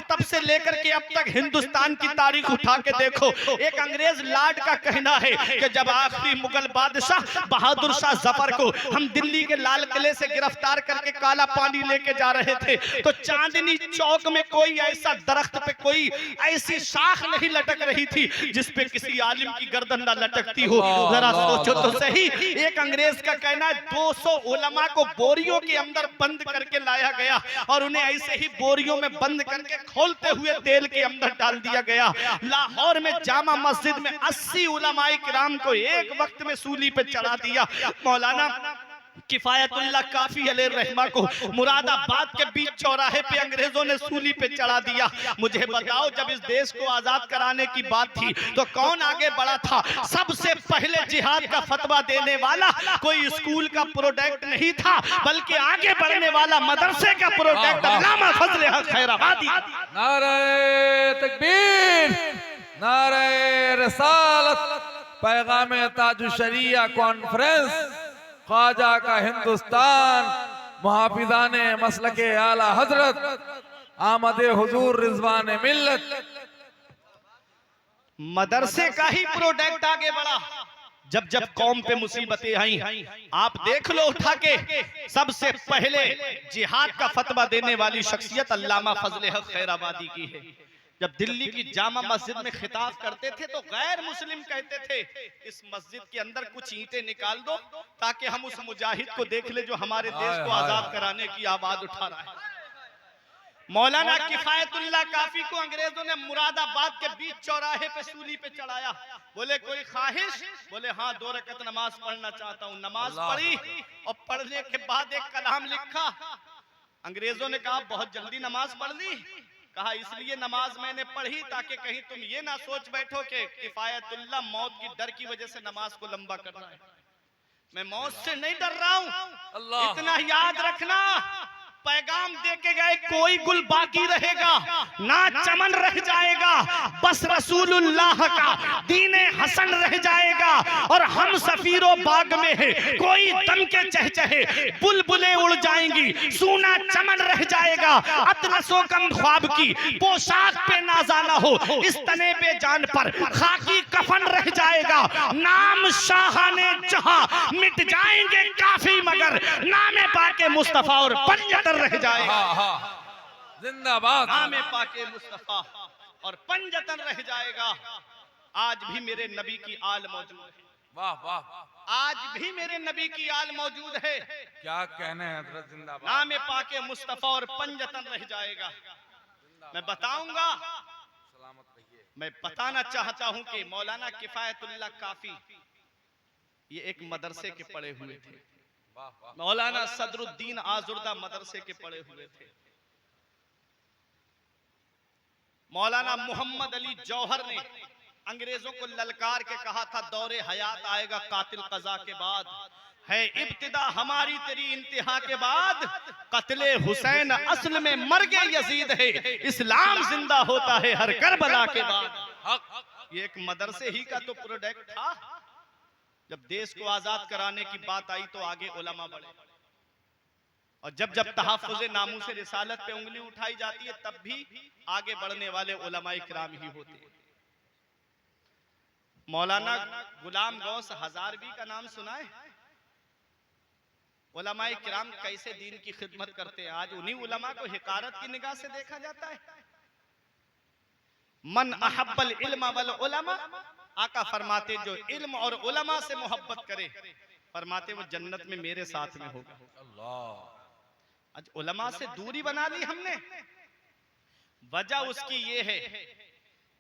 S1: तब से लेकर के अब तक हिंदुस्तान की तारीख उठा के देखो। एक अंग्रेज लॉर्ड का कहना है कि जब आखिरी मुगल बादशाह बहादुर शाह जफर को हम दिल्ली के लाल किले से गिरफ्तार करके काला पानी लेके जा रहे थे, तो चांदनी चौक में कोई ऐसा दरख्त पे कोई ऐसी शाख नहीं लटक रही थी जिस पे किसी आलिम की गर्दन ना लटकती हो। जरा सोचो तो सही। एक अंग्रेज का कहना है 200 उलमा को बोरियों के अंदर बंद करके लाया गया और उन्हें ऐसे ही बोरियों में बंद करके खोलते हुए तेल के अंदर डाल दिया गया। लाहौर में जामा मस्जिद में 80 उलमाए किराम को एक वक्त में सूली पे चढ़ा दिया। मौलाना किफायतुल्लाह काफी अलैहि रहमा को मुरादाबाद के बीच चौराहे पे अंग्रेजों ने सूली पे चढ़ा दिया। मुझे बताओ, जब इस देश को आजाद कराने की बात थी तो कौन आगे बढ़ा था? सबसे पहले जिहाद का फतवा देने वाला कोई स्कूल का प्रोडक्ट नहीं था, बल्कि आगे बढ़ने वाला मदरसे का प्रोडक्ट अल्लामा फजल हक खैराबादी।
S2: नारे तकबीर, नारे रिसालत। पैगाम ताजुश शरिया कॉन्फ्रेंस, ख्वाजा का हिंदुस्तान, मुहाफिजाने मसलके आला हजरत, आमदे हुजूर रिजवान मिल्लत।
S1: मदरसे का ही प्रोडक्ट आगे बढ़ा। जब जब कौम पे मुसीबतें आई, आप देख लो उठा के, सबसे पहले जिहाद का फतवा देने वाली शख्सियत अल्लामा फजल हक खैराबादी की है। जब दिल्ली की जामा मस्जिद में खिताब करते थे तो गैर मुस्लिम कहते थे, इस मस्जिद के अंदर कुछ ईंटें निकाल दो ताकि हम उस मुजाहिद को देख ले जो हमारे देश को आजाद कराने की आवाज उठा रहा है। मौलाना किफायतुल्लाह काफी को अंग्रेजों ने मुरादाबाद के बीच चौराहे पे सूली पे चढ़ाया। बोले कोई ख्वाहिश? बोले हाँ, 2 रकअत नमाज पढ़ना चाहता हूँ। नमाज पढ़ी और पढ़ने के बाद एक कलाम लिखा। अंग्रेजों ने कहा बहुत जल्दी नमाज पढ़ ली। कहा इसलिए नमाज मैंने पढ़ी ताकि कहीं तुम ये ना सोच बैठो कि किफायतुल्लाह मौत की डर की वजह से नमाज को लंबा कर रहा है। मैं मौत से नहीं डर रहा हूं, इतना याद रखना। पैगाम दे के गए, कोई गुल बाकी रहेगा ना, चमन रह जाएगा, बस रसूलुल्लाह का दीने हसन रह जाएगा। और हम सफीरो बाग में है, कोई दम के चहचहे, बुलबुलें उड़ जाएंगी, सूना चमन रह जाएगा। अतनसो कम ख्वाब की पोशाक पे नाजाना हो, इस तने पे जान पर खाकी कफन रह जाएगा। नाम शाहाने जहां मिट जाएंगे काफी, मगर नामे पाके मुस्तफा और पंजतन रह जाएगा।
S2: जिंदाबाद।
S1: नामे पाके मुस्तफा और पंजतन रह जाएगा। आज भी मेरे नबी की आल मौजूद है।
S2: वाह वाह।
S1: आज भी मेरे नबी की आल मौजूद है।
S2: क्या कहने हैं हजरत, जिंदाबाद।
S1: नामे पाके मुस्तफा और पंजतन रह जाएगा। मैं बताऊंगा,
S2: सलामत रहिए।
S1: मैं बताना चाहता हूं कि मौलाना किफायतुल्लाह काफी ये एक मदरसे के पढ़े हुए थे। मौलाना सदरुद्दीन आजुर्दा मदरसे के पढ़े हुए थे। मौलाना मोहम्मद अली जौहर ने अंग्रेजों को ललकार के कहा था, दौरे हयात आएगा कातिल कजा के बाद, है इब्तिदा हमारी तेरी इंतहा के बाद, कत्ले हुसैन असल में मर्गे यजीद है, इस्लाम जिंदा होता है हर करबला के बाद। ये एक मदरसे ही का तो प्रोडक्ट था। जब देश को आजाद कराने की बात आई तो आगे उलमा बढ़े, और जब जब तहफ़्फ़ुज़े नामूस रिसालत पे उंगली उठाई जाती है तब भी आगे बढ़ने वाले उलमाए किराम ही होते हैं। मौलाना गुलाम गौस हजारवी का नाम सुना है? उलमाए किराम कैसे दीन की खिदमत करते हैं। आज उन्हीं उलमा को हिकारत की निगाह से देखा जाता है। मन अहब्बल इल्म वल उलमा आका फरमाते जो इल्म और उलमा से मोहब्बत करे, फरमाते वो जन्नत में मेरे साथ में होगा।
S2: अल्लाह।
S1: आज उलमा से दूरी बना ली हमने। वजह उसकी ये है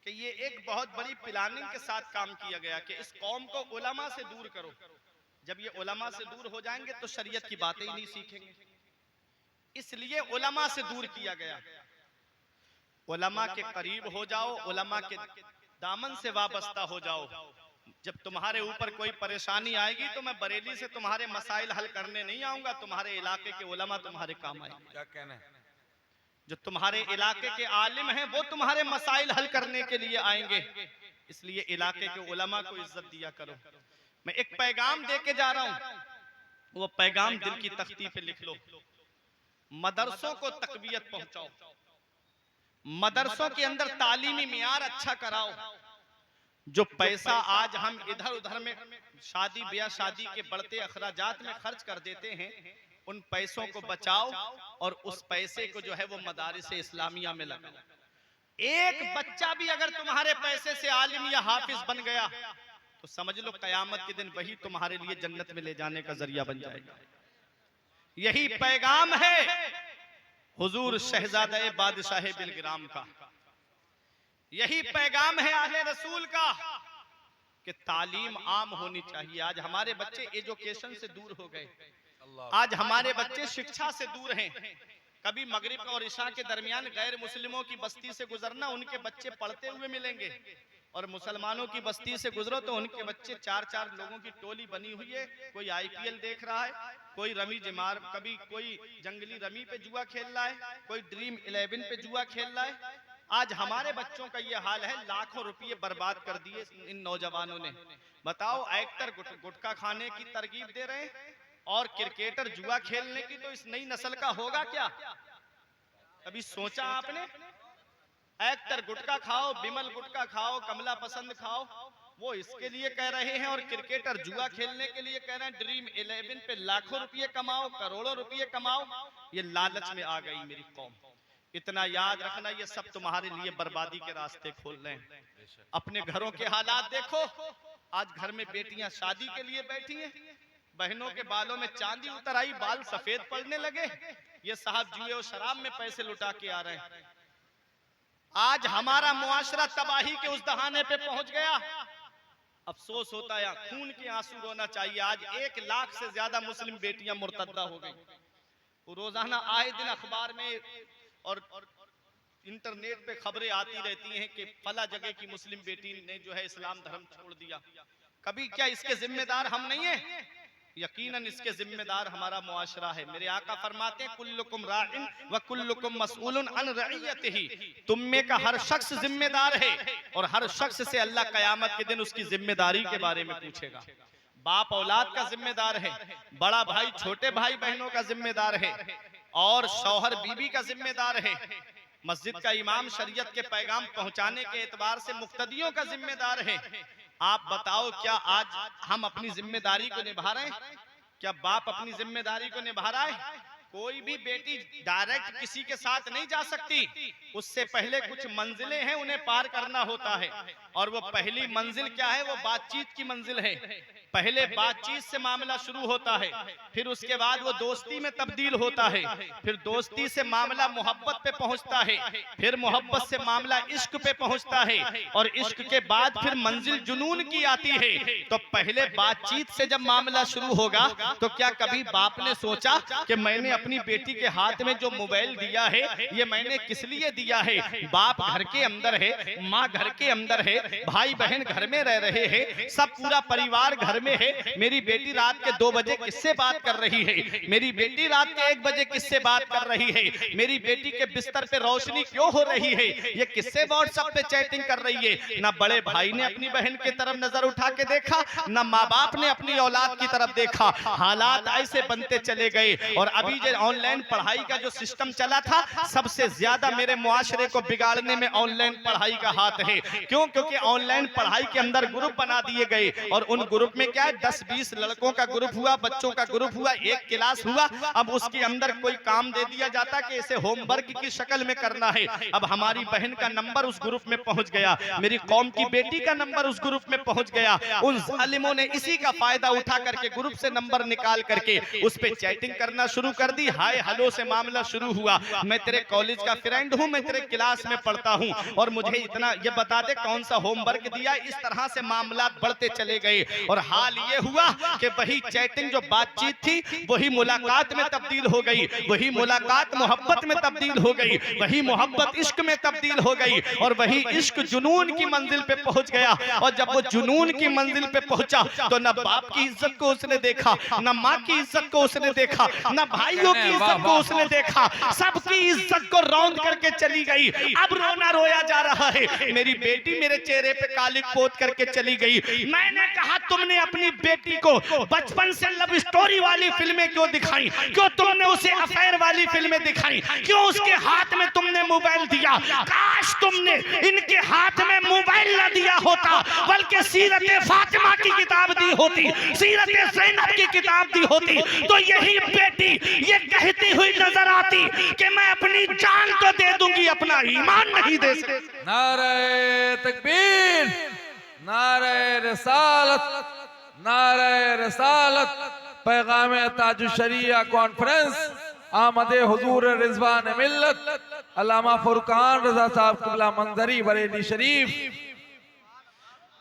S1: कि ये एक बहुत बड़ी प्लानिंग के साथ काम किया गया कि इस कौम को उलमा से दूर करो। जब ये उलमा से दूर हो जाएंगे तो शरीयत की बातें ही नहीं सीखेंगे, इसलिए उलमा से दूर किया गया। उलमा के करीब हो जाओ, उलमा के दामन से वाबस्ता हो जाओ। जब तुम्हारे ऊपर कोई परेशानी आएगी तो मैं बरेली से तुम्हारे मसाइल हल करने नहीं आऊंगा, तुम्हारे इलाके के उलमा तुम्हारे काम आएंगे।
S2: क्या कहना है?
S1: जो तुम्हारे इलाके के आलिम हैं वो तुम्हारे मसाइल हल करने के लिए आएंगे, इसलिए इलाके के उलमा को इज्जत दिया करो। मैं एक पैगाम दे के जा रहा हूं, वो पैगाम दिल की तख्ती पे लिख लो। मदरसों को तकबीयत पहुंचाओ, मदरसों के अंदर तालीमी मियार अच्छा कराओ। जो पैसा आज हम इधर उधर में शादी ब्याह शादी के बढ़ते अखराजात में खर्च कर देते हैं, उन पैसों को बचाओ और उस पैसे को जो है वो मदारिस इस्लामिया में लगाओ। एक बच्चा भी अगर तुम्हारे पैसे से आलिम या हाफिज बन गया तो समझ लो कयामत के दिन वही तुम्हारे लिए जन्नत में ले जाने का जरिया बन जाएगा। यही पैगाम है हुजूर शहजादा बादशाह बिलग्राम का, यही पैगाम है आले रसूल का कि तालीम आम होनी चाहिए। आज हमारे बच्चे एजुकेशन से दूर हो गए, आज हमारे बच्चे शिक्षा से दूर हैं। कभी मगरिब और इशा के दरमियान गैर मुस्लिमों की बस्ती से गुजरना, उनके बच्चे पढ़ते हुए मिलेंगे, और मुसलमानों की बस्ती से गुजरो तो उनके बच्चे 4-4 लोगों की टोली बनी हुई है। कोई IPL देख रहा है, कोई रमी जमार, कभी कोई जंगली रमी पे जुआ खेल रहा है, कोई ड्रीम 11 पे जुआ खेल रहा है। आज हमारे बच्चों का ये हाल है, लाखों रुपये बर्बाद कर दिए इन नौजवानों ने। बताओ, एक्टर गुटखा खाने की तरकीब दे रहे हैं और क्रिकेटर जुआ खेलने की, तो इस नई नस्ल का होगा क्या? कभी सोचा आपने? एक्टर गुटखा खाओ, बिमल गुटखा खाओ, कमला पसंद खाओ, वो इसके लिए कह रहे हैं, और क्रिकेटर जुआ खेलने के लिए कह रहे हैं ड्रीम 11 पे लाखों रुपये कमाओ, करोड़ों रुपये कमाओ। ये लालच में आ गई मेरी कौम। इतना याद रखना, ये सब तुम्हारे लिए बर्बादी के रास्ते खोल रहे हैं। अपने घरों के हालात देखो। आज घर में बेटियां शादी के लिए बैठी हैं, बहनों के बालों में चांदी उतर आई, बाल सफेद पड़ने लगे। ये साहब जुए और शराब में पैसे लुटा के आ रहे हैं। आज हमारा मुआशरा तबाही के उस दहाने पे पहुंच गया। अफसोस होता है, खून के आंसू रोना चाहिए। आज 1 लाख से ज्यादा मुस्लिम बेटियां मुर्तद्दा हो गई। रोजाना आए दिन अखबार में और इंटरनेट पे खबरें आती रहती हैं कि फला जगह की मुस्लिम बेटी ने जो है इस्लाम धर्म छोड़ दिया। कभी क्या इसके जिम्मेदार हम नहीं है? यकीनन इसके जिम्मेदार हमारा मुआशरा है। मेरे आका फरमाते हैं कुल्लुकुम राइन व कुल्लुकुम मसऊलुन अन रइयतिही, तुम में का हर शख्स जिम्मेदार है और हर शख्स से अल्लाह कयामत के दिन उसकी जिम्मेदारी के बारे में पूछेगा। बाप औलाद का जिम्मेदार है, बड़ा भाई छोटे भाई बहनों का जिम्मेदार है, और शौहर बीवी का जिम्मेदार है। मस्जिद का इमाम शरीयत के पैगाम पहुंचाने के एतबार से मुक्तदियों का जिम्मेदार है। आप बताओ, क्या आज हम अपनी जिम्मेदारी को निभा रहे हैं? क्या बाप अपनी जिम्मेदारी को निभा रहा है? कोई भी बेटी डायरेक्ट किसी के साथ नहीं जा सकती, उससे पहले कुछ मंजिलें हैं, उन्हें पार करना होता है। और वो पहली मंजिल क्या है? वो बातचीत की मंजिल है। पहले बातचीत से मामला शुरू होता है, फिर उसके बाद वो दोस्ती में तब्दील होता है, फिर दोस्ती से मामला मोहब्बत पे पहुंचता है, फिर मोहब्बत से मामला इश्क पे पहुंचता है, और इश्क के बाद फिर मंजिल जुनून की आती है। तो पहले बातचीत से जब मामला शुरू होगा तो क्या कभी बाप ने सोचा कि मैंने अपनी बेटी के हाथ में जो मोबाइल दिया है ये मैंने किस लिए दिया है? बाप घर के अंदर है, माँ घर के अंदर है, भाई बहन घर में रह रहे हैं, सब पूरा परिवार घर में है। मेरी बेटी रात के 2 बजे किससे बात कर रही है? मेरी बेटी रात के 1 बजे किससे बात कर रही है? मेरी बेटी के बिस्तर पे रोशनी क्यों हो रही है? ये किससे व्हाट्सएप पे चैटिंग कर रही है? ना बड़े भाई ने अपनी बहन की तरफ नजर उठा के देखा, ना माँ बाप ने अपनी औलाद की तरफ देखा। हालात ऐसे बनते चले गए, और अभी जो ऑनलाइन पढ़ाई का जो सिस्टम चला था, सबसे ज्यादा मेरे मुआशरे को बिगाड़ने में ऑनलाइन पढ़ाई का हाथ है। क्यों? क्योंकि ऑनलाइन पढ़ाई के अंदर ग्रुप बना दिए गए, और उन ग्रुप में क्या है, 10-20 लड़कों का ग्रुप हुआ, बच्चों का ग्रुप हुआ, एक क्लास हुआ। अब उसके अंदर कोई काम दे दिया जाता कि इसे होमवर्क की शक्ल में करना है। अब हमारी बहन का नंबर उस ग्रुप में पहुंच गया, मेरी कौम की बेटी का नंबर उस ग्रुप में पहुंच गया। उन जालिमों ने इसी का फायदा उठा करके ग्रुप से नंबर निकाल करके उस पे चैटिंग करना शुरू कर दी। हाय हेलो से मामला शुरू हुआ, मैं तेरे कॉलेज का फ्रेंड हूं, मैं तेरे क्लास में पढ़ता हूं और मुझे इतना ये बता दे कौन सा होमवर्क दिया। इस तरह से मामला बढ़ते चले गए और हाल ये हुआ कि वही चैटिंग जो बातचीत थी वही मुलाकात में तब्दील हो गई, वही मुलाकात मोहब्बत में तब्दील हो गई, वही मोहब्बत इश्क में तब्दील हो गई और वही इश्क जुनून की मंजिल पे पहुंच गया। और जब वो जुनून की मंजिल पे पहुंचा तो न बाप की इज्जत को उसने देखा, न माँ की इज्जत को उसने देखा, न भाइयों की इज्जत को उसने देखा, सबकी इज्जत को रौंद करके चली गई। अब रोना रोया जा रहा है, मेरी बेटी मेरे चेहरे पे कालिक पोत करके चली गई। मैंने कहा तुमने अपनी बेटी को बचपन से लव स्टोरी वाली फिल्में क्यों दिखाई, क्यों तुमने उसे अफेयर वाली फिल्में दिखाई, क्यों उसके हाथ में तुमने मोबाइल दिया। काश तुमने इनके हाथ में मोबाइल न दिया होता, बल्कि सीरत फातिमा की किताब दी होती, सीरत ज़ैनब की किताब दी होती, तो यही बेटी ये कहती हुई नजर आती कि मैं अपनी जान तो दे दूंगी, अपना ईमान नहीं दे सकती।
S2: नारे तकबीर, नारे रिसालत, नारे रिसालत। पैगाम ताजुश शरिया कॉन्फ्रेंस आमदे हुजूर रिजवान मिल्लत अल्लामा फुरकान रजा साहब क़िबला मंजरी बरेली शरीफ।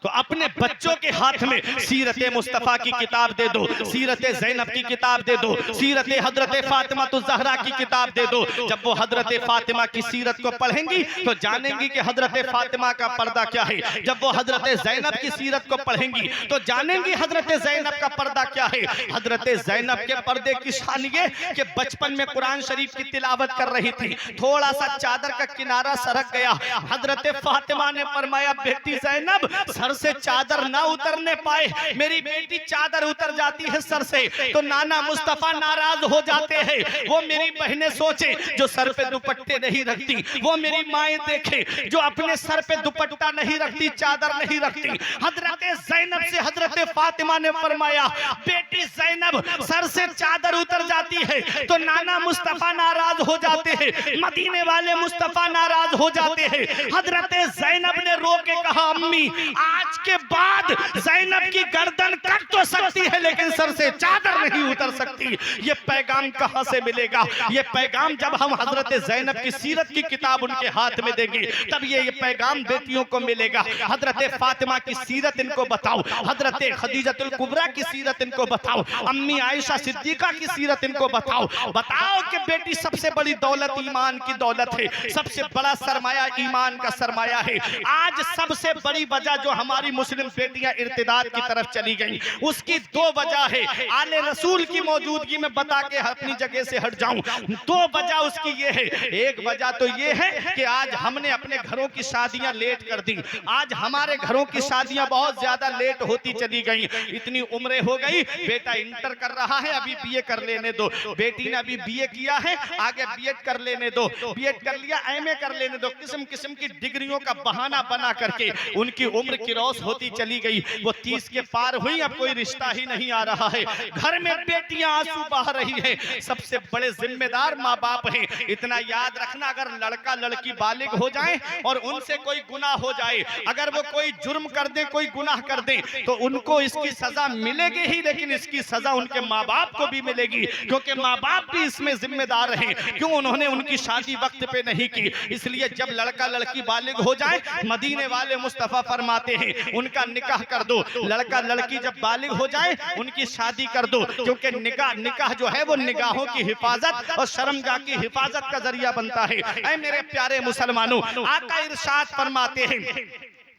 S1: तो अपने बच्चों के हाथ में सीरत मुस्तफ़ा की किताब दे दो, सीरत ज़ैनब की किताब दे दो, सीरत हजरत फातिमा तो ज़हरा की किताब दे दो। जब वो हजरत फातिमा की सीरत को पढ़ेंगी तो जानेंगी कि हजरत फातिमा का पर्दा क्या है। जब वो हजरत ज़ैनब की सीरत को पढ़ेंगी तो जानेंगी हजरत ज़ैनब का पर्दा क्या है। हजरत ज़ैनब के पर्दे की शान ये कि बचपन में कुरान शरीफ की तिलावत कर रही थी, थोड़ा सा चादर का किनारा सरक गया, हजरत फातिमा ने फरमाया बेटी ज़ैनब सर से चादर ना उतरने पाए, मेरी बेटी चादर उतर जाती है सर से तो नाना मुस्तफा नाराज हो जाते हैं। वो मेरी बहनें सोचे जो सर पे दुपट्टे नहीं रखती, वो मेरी माएं देखे जो अपने सर पे दुपट्टा नहीं रखती, चादर नहीं रखती। हजरत ज़ैनब से हजरत फातिमा ने फरमाया बेटी ज़ैनब सर से चादर उतर जाती है तो नाना मुस्तफा नाराज हो जाते हैं, मदीने वाले मुस्तफा नाराज हो जाते हैं। हजरत ज़ैनब ने रो के कहा अम्मी आज के बाद ज़ैनब की गर्दन कट तो सकती है लेकिन सर से चादर नहीं उतर सकती। ये पैगाम कहां से मिलेगा? ये पैगाम जब हम हजरत ज़ैनब की सीरत की किताब उनके हाथ में देंगे तब ये पैगाम बेटियों को मिलेगा। हजरत फातिमा की सीरत इनको बताओ, हजरत खदीजतुल कुबरा की सीरत इनको बताओ, अम्मी आयशा सिद्दीका की सीरत इनको बताओ। बताओ कि बेटी सबसे बड़ी दौलत ईमान की दौलत है, सबसे बड़ा सरमाया ईमान का सरमाया है। आज सबसे बड़ी वजह जो हमारी मुस्लिम बेटियां इर्तिदाद की तरफ चली गई उसकी दो वजह है। आले रसूल की मौजूदगी में बता के अपनी जगह से हट जाऊं, दो वजह उसकी ये है। एक वजह तो ये है कि आज हमने अपने घरों की शादियां लेट कर दी, आज हमारे घरों की शादियां बहुत ज्यादा लेट होती चली गई। इतनी उम्रें हो गई, बेटा इंटर कर रहा है अभी बीए कर लेने दो, बेटी ने अभी बीए किया है आगे बीएड कर लेने दो, बीएड कर लिया एमए कर लेने दो, किस्म किस्म की डिग्रियों का बहाना बना करके उनकी उम्र की रौस होती चली गई। वो 30 के पार हुई, अब कोई रिश्ता ही नहीं आ रहा है, घर में बेटियां आंसू बहा रही हैं। सबसे बड़े जिम्मेदार माँ बाप हैं। इतना याद रखना अगर लड़का लड़की बालिग हो जाए और उनसे कोई गुनाह हो जाए, अगर वो कोई जुर्म कर दे, कोई गुनाह कर दे तो उनको इसकी सजा मिलेगी ही, लेकिन इसकी सजा उनके माँ बाप को भी मिलेगी क्योंकि माँ बाप भी इसमें जिम्मेदार रहे। क्यों उन्होंने उनकी शादी वक्त पे नहीं की। इसलिए जब लड़का लड़की बालिग हो जाए मदीने वाले मुस्तफा फरमाते हैं उनका निकाह कर दो। लड़का लड़की जब बालिग हो जाए उनकी शादी कर दो क्योंकि निकाह जो है वो निगाहों की हिफाजत और शर्मगाह की हिफाजत का जरिया बनता है। ऐ मेरे प्यारे मुसलमानों, आका इरशाद फरमाते हैं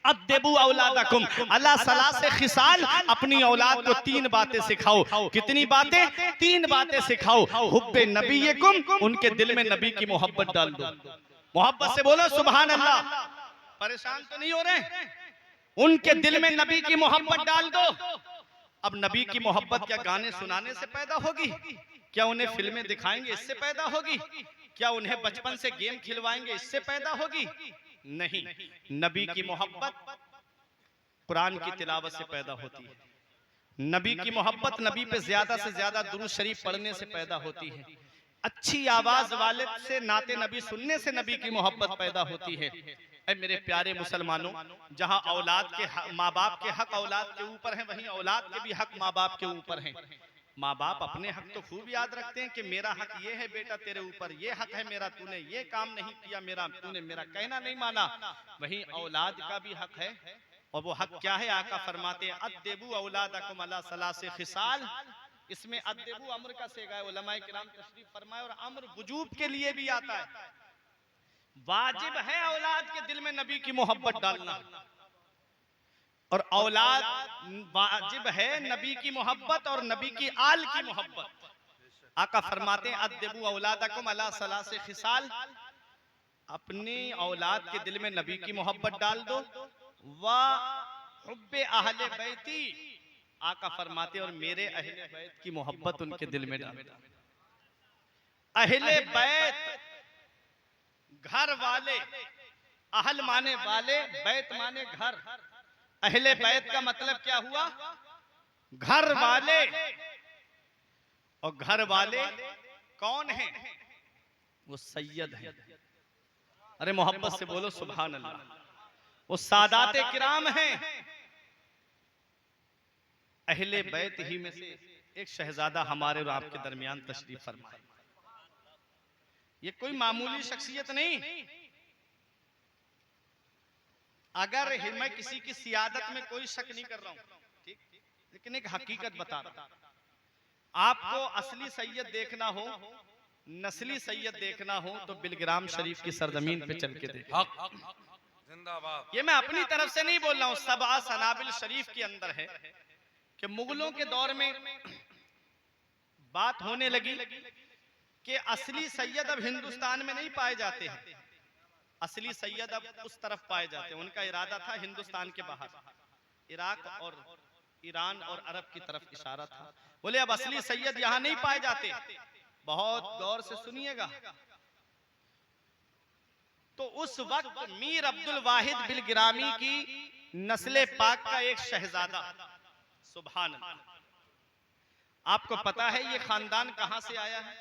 S1: अद्दबू औलादकुम अला सलासे खिसाल, अपनी औलाद को 3 बातें सिखाओ। कितनी बातें? 3 बातें सिखाओ। हुब्बे नबीयकुम, उनके दिल में नबी की मोहब्बत डाल दो। मोहब्बत से बोलो सुभान अल्लाह। परेशान तो नहीं हो रहे? उनके दिल में नबी की मोहब्बत डाल दो। अब नबी की मोहब्बत क्या गाने सुनाने से पैदा होगी? क्या उन्हें फिल्में दिखाएंगे इससे पैदा होगी? क्या उन्हें बचपन से गेम खिलवाएंगे इससे पैदा होगी? नहीं, नबी की मोहब्बत कुरान की तिलावत से पैदा होती है। नबी की मोहब्बत नबी पे ज्यादा से ज्यादा दुरूद शरीफ पढ़ने से पैदा होती है। अच्छी आवाज वाले से नाते नबी सुनने से नबी की मोहब्बत पैदा होती है। ऐ मेरे प्यारे मुसलमानों, जहां औलाद के माँ बाप के हक औलाद के ऊपर हैं, वहीं औलाद के भी हक माँ बाप के ऊपर हैं। माँ बाप अपने हक तो खूब याद रखते हैं कि मेरा हक ये है बेटा, तेरे ऊपर ये हक है मेरा, तूने ये काम नहीं किया, मेरा तूने मेरा कहना नहीं माना। वहीं औलाद का भी हक है, और वो हक क्या है? आका फरमाते हैं अद्देबू औलादकुम अला सलासे खिसाल। इसमें अद्देबू अम्र का सेगा है, उलमाए किराम तशरीफ फरमाए, और अम्र वुजूब के लिए भी आता है। वाजिब है औलाद के दिल में नबी की मोहब्बत डालना, और औलाद वाजिब है नबी की मोहब्बत और नबी की आल की मोहब्बत। आका फरमाते हैं अद्देबू औलादकुम अला सलासे खिसाल, अपनी औलाद के दिल में नबी की मोहब्बत डाल दो। वा हुब्बे अहले बैती, आका फरमाते और मेरे अहले बैत की मोहब्बत उनके दिल में डाल दो। अहले बैत घर वाले, अहल माने वाले, बैत माने घर। अहले बैत का मतलब क्या हुआ? घर वाले। और घर वाले कौन हैं? वो सैयद हैं। अरे मोहब्बत से बोलो सुभान अल्लाह। वो सादाते किराम हैं। अहले बैत ही में से एक शहजादा हमारे और आपके दरमियान तशरीफ फरमाए। ये कोई मामूली शख्सियत नहीं। अगर मैं किसी की सियादत में कोई शक नहीं कर रहा हूं, ठीक, लेकिन एक हकीकत बता रहा हूं। आपको असली सैयद देखना हो, नस्ली सैयद देखना हो, तो बिलग्राम शरीफ की सरजमीन पे चल के देखो।
S2: जिंदाबाद।
S1: ये मैं अपनी तरफ से नहीं बोल रहा हूं, सबआ सनाबिल शरीफ के अंदर है कि मुगलों के दौर में बात होने लगी कि असली सैयद अब हिंदुस्तान में नहीं पाए जाते हैं, असली सैयद अब उस तरफ पाए जाते हैं। उनका इरादा था हिंदुस्तान के बाहर, इराक और ईरान और अरब की तरफ इशारा था। बोले अब असली सैयद यहां नहीं पाए जाते। बहुत गौर से सुनिएगा। तो उस वक्त मीर अब्दुल वाहिद बिलगिरामी की नस्ले पाक का एक शहजादा, सुभान अल्लाह, आपको पता है ये खानदान कहां से आया है?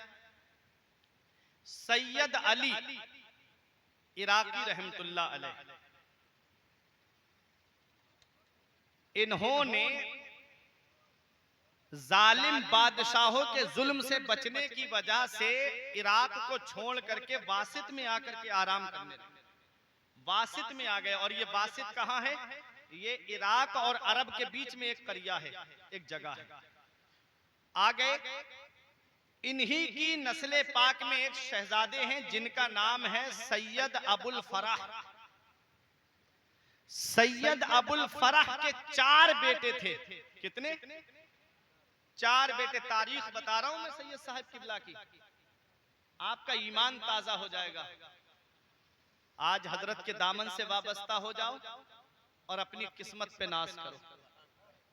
S1: सैयद अली इराकी रहमतुल्लाह अलैह, इन्होंने जालिम बादशाहों के जुल्म से बचने की वजह से इराक को छोड़ करके वासित में आकर के आराम करने लगे। वासित में आ गए, और ये वासित कहां है? ये इराक और अरब के बीच में एक करिया है, एक जगह है। आ गए। इन्हीं की नस्ले पाक में एक शहजादे हैं जिनका नाम है सैयद अबुल फराह। सैयद अबुल फराह के 4 बेटे थे। कितने? 4 बेटे। तारीख बता रहा हूं मैं सैयद साहब किबला की, आपका ईमान ताजा हो जाएगा। आज हजरत के दामन से वाबस्ता हो जाओ और अपनी किस्मत पे नाज करो।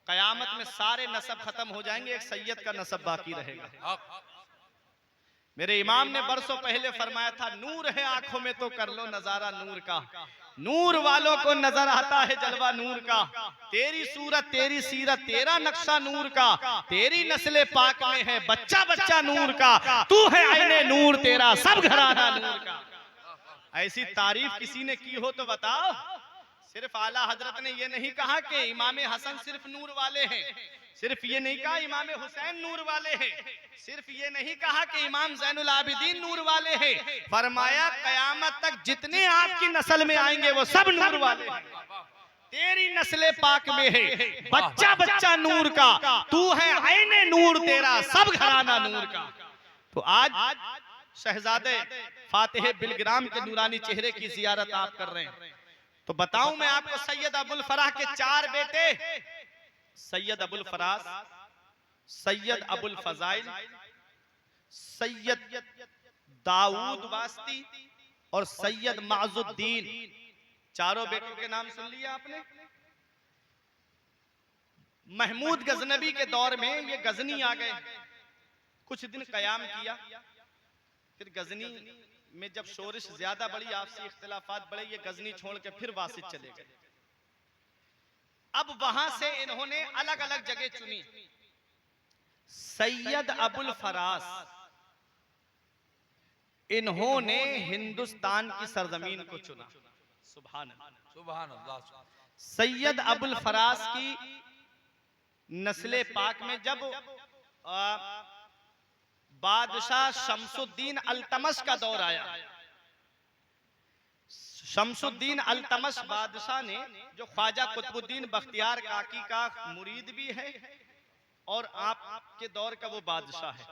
S1: कयामत में सारे नसब खत्म हो जाएंगे, एक सैयद का नसब बाकी रहेगा। मेरे इमाम ने बरसों पहले फरमाया था, नूर है आंखों में तो कर लो नजारा नूर का, नूर वालों को नजर आता है जलवा नूर का। तेरी सूरत तेरी सीरत तेरा नक्शा नूर का, तेरी नस्ले पाक में है बच्चा बच्चा नूर का, तू है आईने नूर तेरा सब घराना नूर का। ऐसी तारीफ किसी ने की हो तो बताओ। सिर्फ आला हजरत ने ये नहीं कहा कि इमाम हसन सिर्फ नूर वाले हैं, सिर्फ ये नहीं कहा इमाम हुसैन नूर वाले हैं, सिर्फ ये नहीं कहा कि इमाम ज़ैनुल आबिदीन नूर वाले हैं। फरमाया कयामत तक जितने आपकी नस्ल में आएंगे वो सब नूर वाले हैं। तेरी नस्ले पाक में है बच्चा बच्चा नूर का, तू है आईने नूर तेरा सब घराना नूर का। तो आज शहजादे फातिह बिलग्राम के नूरानी चेहरे की जियारत आप कर रहे हैं। तो बताऊं मैं आपको, सैयद अबुल फराह के 4 बेटे, सैयद अबुल फराज, सैयद अबुल फजाइल, सैयद दाऊद वास्ती और सैयद माजुद्दीन, चारों बेटों के नाम सुन लिया आपने। महमूद गजनबी के दौर में ये गजनी आ गए, कुछ दिन कयाम किया, फिर गजनी में जब शोरिश ज्यादा बढ़ी, आपसी इख्तिलाफात बढ़े, ये गजनी छोड़ के फिर वासित चले गए। अब वहां से इन्होंने अलग अलग जगह चुनी। सैयद अबुल फरास, इन्होंने हिंदुस्तान की सरजमीन को चुना। सुभान अल्लाह,
S2: सुभान अल्लाह।
S1: सैयद अबुल फरास की नस्ले पाक में जब बादशाह शमसुद्दीन अल्तमश का दौर आया, शमसुद्दीन अल्तमश बादशाह ने, जो ख्वाजा कुतुबुद्दीन बख्तियार काकी का मुरीद भी है और आपके दौर का वो बादशाह है।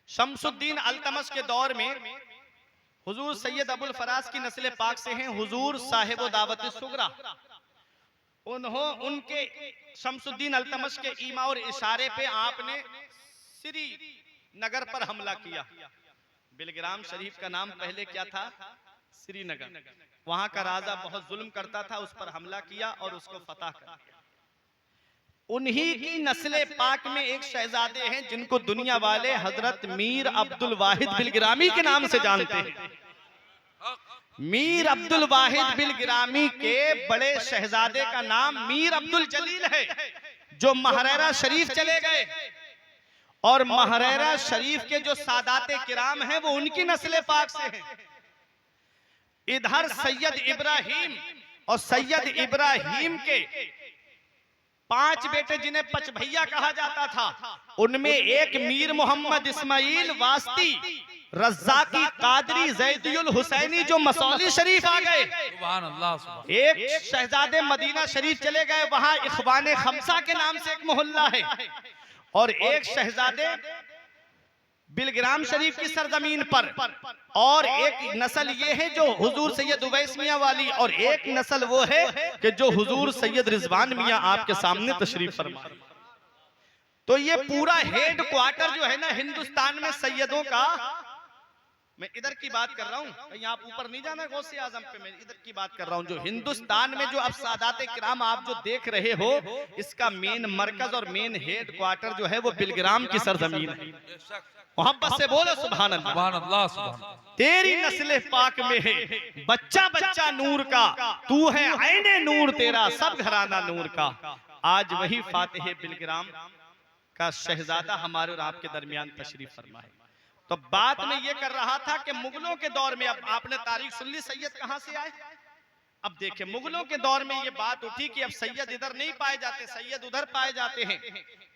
S1: शमसुद्दीन अल्तमश के दौर में हुजूर सैयद अबुल फरास की नस्ल पाक से हैं हुजूर साहिब दावत सुगरा। उनके शमसुद्दीन अल्तमश के ईमा और इशारे पे आपने श्री नगर पर हमला किया। बिलग्राम शरीफ का नाम पहले क्या था? श्रीनगर। वहां का राजा बहुत जुल्म करता था, उस पर हमला किया और उसको फतह कर दिया। उन्हीं की नस्ले पाक में एक शहजादे हैं जिनको दुनिया वाले हजरत मीर अब्दुल वाहिद बिलग्रामी के नाम से जानते हैं। मीर अब्दुल वाहिद बिलग्रामी के बड़े शहजादे का नाम मीर अब्दुल जलील है, जो महरैरा शरीफ चले गए। और महरैरा शरीफ के जो सादाते किराम हैं वो उनकी नस्ले पाक से हैं। इधर सैयद इब्राहिम, और सैयद इब्राहिम के 5 बेटे जिन्हें पचभैया कहा जाता था, उनमें एक मीर मोहम्मद इस्माइल वास्ती, रज़्ज़ाकी, कादरी, ज़ैदियुल हुसैनी जो मसौली शरीफ आ गए।
S2: सुभान अल्लाह, सुभान।
S1: एक शहजादे मदीना शरीफ चले गए, वहां इख्वाने खमसा के नाम से एक मोहल्ला है। और एक शहजादे बिलग्राम शरीफ की सरजमीन पर, और एक नस्ल ये है जो हुजूर सैयद उवैस मियां वाली, और एक नस्ल वो है कि जो हुजूर सैयद रिजवान मियां आपके सामने तशरीफ फरमा। तो ये पूरा हेड क्वार्टर जो है ना हिंदुस्तान में सैयदों का, मैं इधर की बात कर रहा हूँ, कहीं आप ऊपर नहीं जाना गौसे आजम पे, मैं इधर की बात कर रहा हूँ। जो हिंदुस्तान में जो अब सादाते किराम आप जो देख रहे हो, इसका मेन मरकज और मेन हेड क्वार्टर जो है वो बिलग्राम की सरजमीन है। मोहब्बत से बोलो सुभान अल्लाह,
S2: सुभान अल्लाह, सुभान।
S1: तेरी नस्ल पाक में है बच्चा बच्चा नूर का, तू है आईने नूर तेरा, सब घराना नूर का। आज वही फातिह बिलग्राम का शहजादा हमारे और आपके दरमियान तशरीफ फरमा है। तो बात में ये कर रहा था कि मुगलों के दौर में, अब आपने तारीख सुन ली सैयद कहां से आए। अब देखिए मुगलों के दौर में ये बात उठी कि अब सैयद इधर नहीं पाए जाते, सैयद उधर पाए जाते हैं।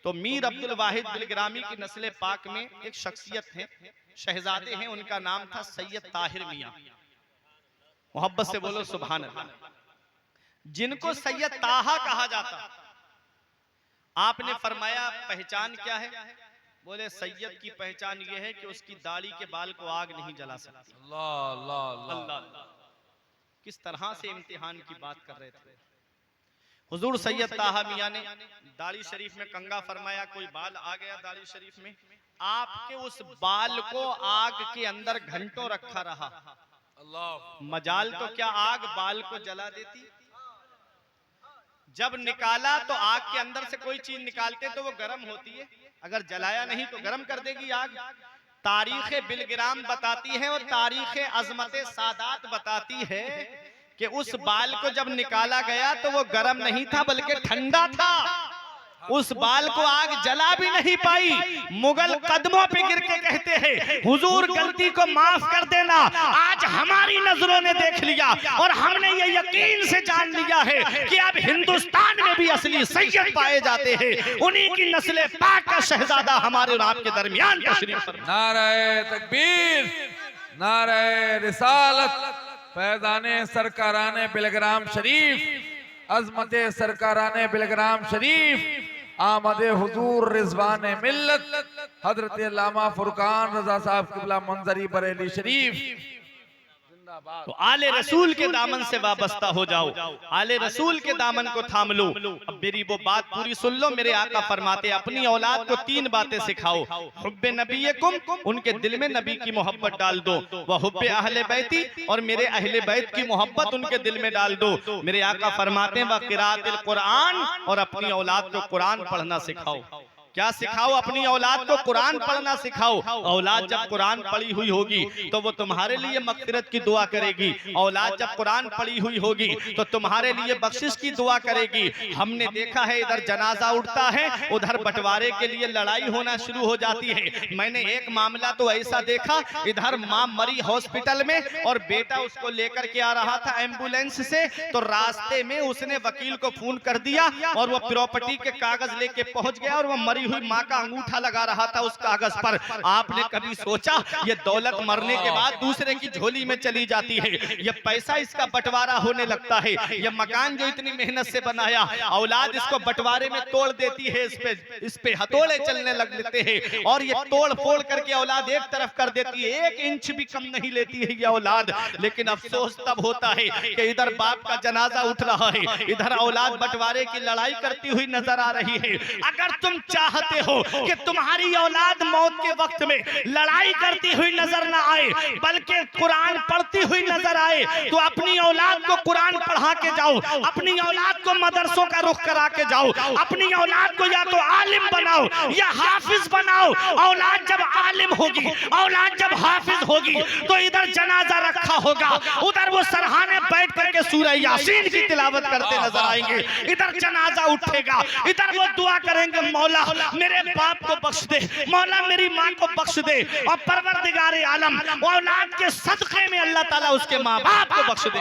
S1: तो मीर अब्दुल वाहिद बिलग्रामी की नस्ल पाक में एक शख्सियत है, शहजादे हैं, उनका नाम था सैयद ताहिर मियां। मोहब्बत से बोलो सुभान अल्लाह। जिनको सैयद ताहा कहा जाता। आपने फरमाया पहचान क्या है? बोले सैयद की पहचान ये है कि उसकी दाढ़ी के बाल को आग नहीं जला सकती।
S2: अल्लाह अल्लाह अल्लाह।
S1: किस तरह से इम्तिहान की बात कर रहे थे। हुजूर सैयद ताहा मियां ने दाढ़ी शरीफ में कंगा फरमाया, कोई बाल आ गया दाढ़ी शरीफ में, आपके उस बाल को आग के अंदर घंटों रखा रहा।
S2: अल्लाह।
S1: मजाल तो क्या आग बाल को जला देती। जब निकाला तो आग के अंदर से कोई चीज निकालते तो वो गर्म होती है, अगर जलाया नहीं तो गर्म कर देगी आग। तारीख बिलग्राम बताती है और तारीख अजमत सादात बताती है कि उस बाल को जब निकाला गया तो वो गर्म नहीं था बल्कि ठंडा था। उस बाल को आग जला भी नहीं पाई। मुगल कदमों पे गिर के कहते हैं हुजूर गलती को माफ कर देना, आज हमारी नजरों ने देख लिया और हमने ये यकीन से जान लिया है कि अब हिंदुस्तान में भी असली सैयद पाए जाते हैं। उन्हीं की नस्ल पाक का शहजादा हमारे और आपके दरमियान तशरीफ फरमा।
S2: नारे तकबीर, नारे रिसालत, फैज़ाने सरकाराने बिलग्राम शरीफ, अज़मते सरकाराने बिलग्राम शरीफ, आमदे हुजूर रिज़वाने मिल्लत हजरत अल्लामा फुरकान रज़ा साहब क़िबला मंजरी बरेली शरीफ।
S1: तो आले रसूल के दामन से वाबस्ता हो जाओ, आले रसूल के दामन को थाम लो। अब मेरी वो बात पूरी सुन लो। मेरे आका फरमाते अपनी औलाद को 3 बातें सिखाओ। हुब्बे नबीयकुम, उनके दिल में नबी की मोहब्बत डाल दो। वह हुब्बे अहले बैती, और मेरे अहले बैत की मोहब्बत उनके दिल में डाल दो। मेरे आका फरमाते हैं वह क़िराअतिल कुरान, और अपनी औलाद को कुरान पढ़ना सिखाओ। क्या सिखाओ? अपनी औलाद को कुरान पढ़ना सिखाओ। औलाद जब कुरान पढ़ी हुई होगी तो वो तुम्हारे लिए मग़फ़िरत की दुआ करेगी। औलाद जब कुरान पढ़ी हुई होगी तो तुम्हारे लिए बख्शिश की दुआ करेगी। हमने देखा है इधर जनाजा उठता है, उधर बंटवारे के लिए लड़ाई होना शुरू हो जाती है। मैंने एक मामला तो ऐसा देखा, इधर मां मरी हॉस्पिटल में और बेटा उसको लेकर के आ रहा था एम्बुलेंस से, तो रास्ते में उसने वकील को फोन कर दिया और वो प्रॉपर्टी के कागज लेके पहुंच गया और वो मरी हुई माँ का अंगूठा लगा रहा था उस कागज पर। आपने कभी सोचा ये दौलत मरने के बाद दूसरे की झोली में चली जाती है, ये पैसा इसका बंटवारा होने लगता है, ये मकान जो इतनी मेहनत से बनाया औलाद इसको बंटवारे में तोड़ देती है, इस पे हथौड़े चलने लग लेते हैं और ये तोड़ फोड़ करके औलाद एक तरफ कर देती है, 1 इंच भी कम नहीं लेती है ये औलाद। लेकिन अफसोस तब होता है कि इधर बाप का जनाजा उठ रहा है, इधर औलाद बंटवारे की लड़ाई करती हुई नजर आ रही है। अगर तुम चाहते हो कि तुम्हारी औलाद मौत के वक्त में लड़ाई करती हुई नजर ना आए बल्कि कुरान पढ़ती हुई नजर आए, तो अपनी औलाद को कुरान पढ़ा के जाओ, अपनी औलाद को मदरसों का रुख करा के जाओ, अपनी औलाद को या तो आलिम बनाओ या हाफिज बनाओ। औलाद जब आलिम होगी, औलाद जब हाफिज होगी तो इधर जनाजा रखा होगा, उधर वो सरहाने बैठ करके सूरह यासीन की तिलावत करते नजर आएंगे। इधर जनाजा उठेगा, इधर वो दुआ करेंगे, मौला मेरे बाप को बख्श दे, मौला मेरी माँ को बख्श दे, और परवरदिगारे आलम औलाद के सदक़े में अल्लाह ताला उसके माँ बाप को बख्श दे।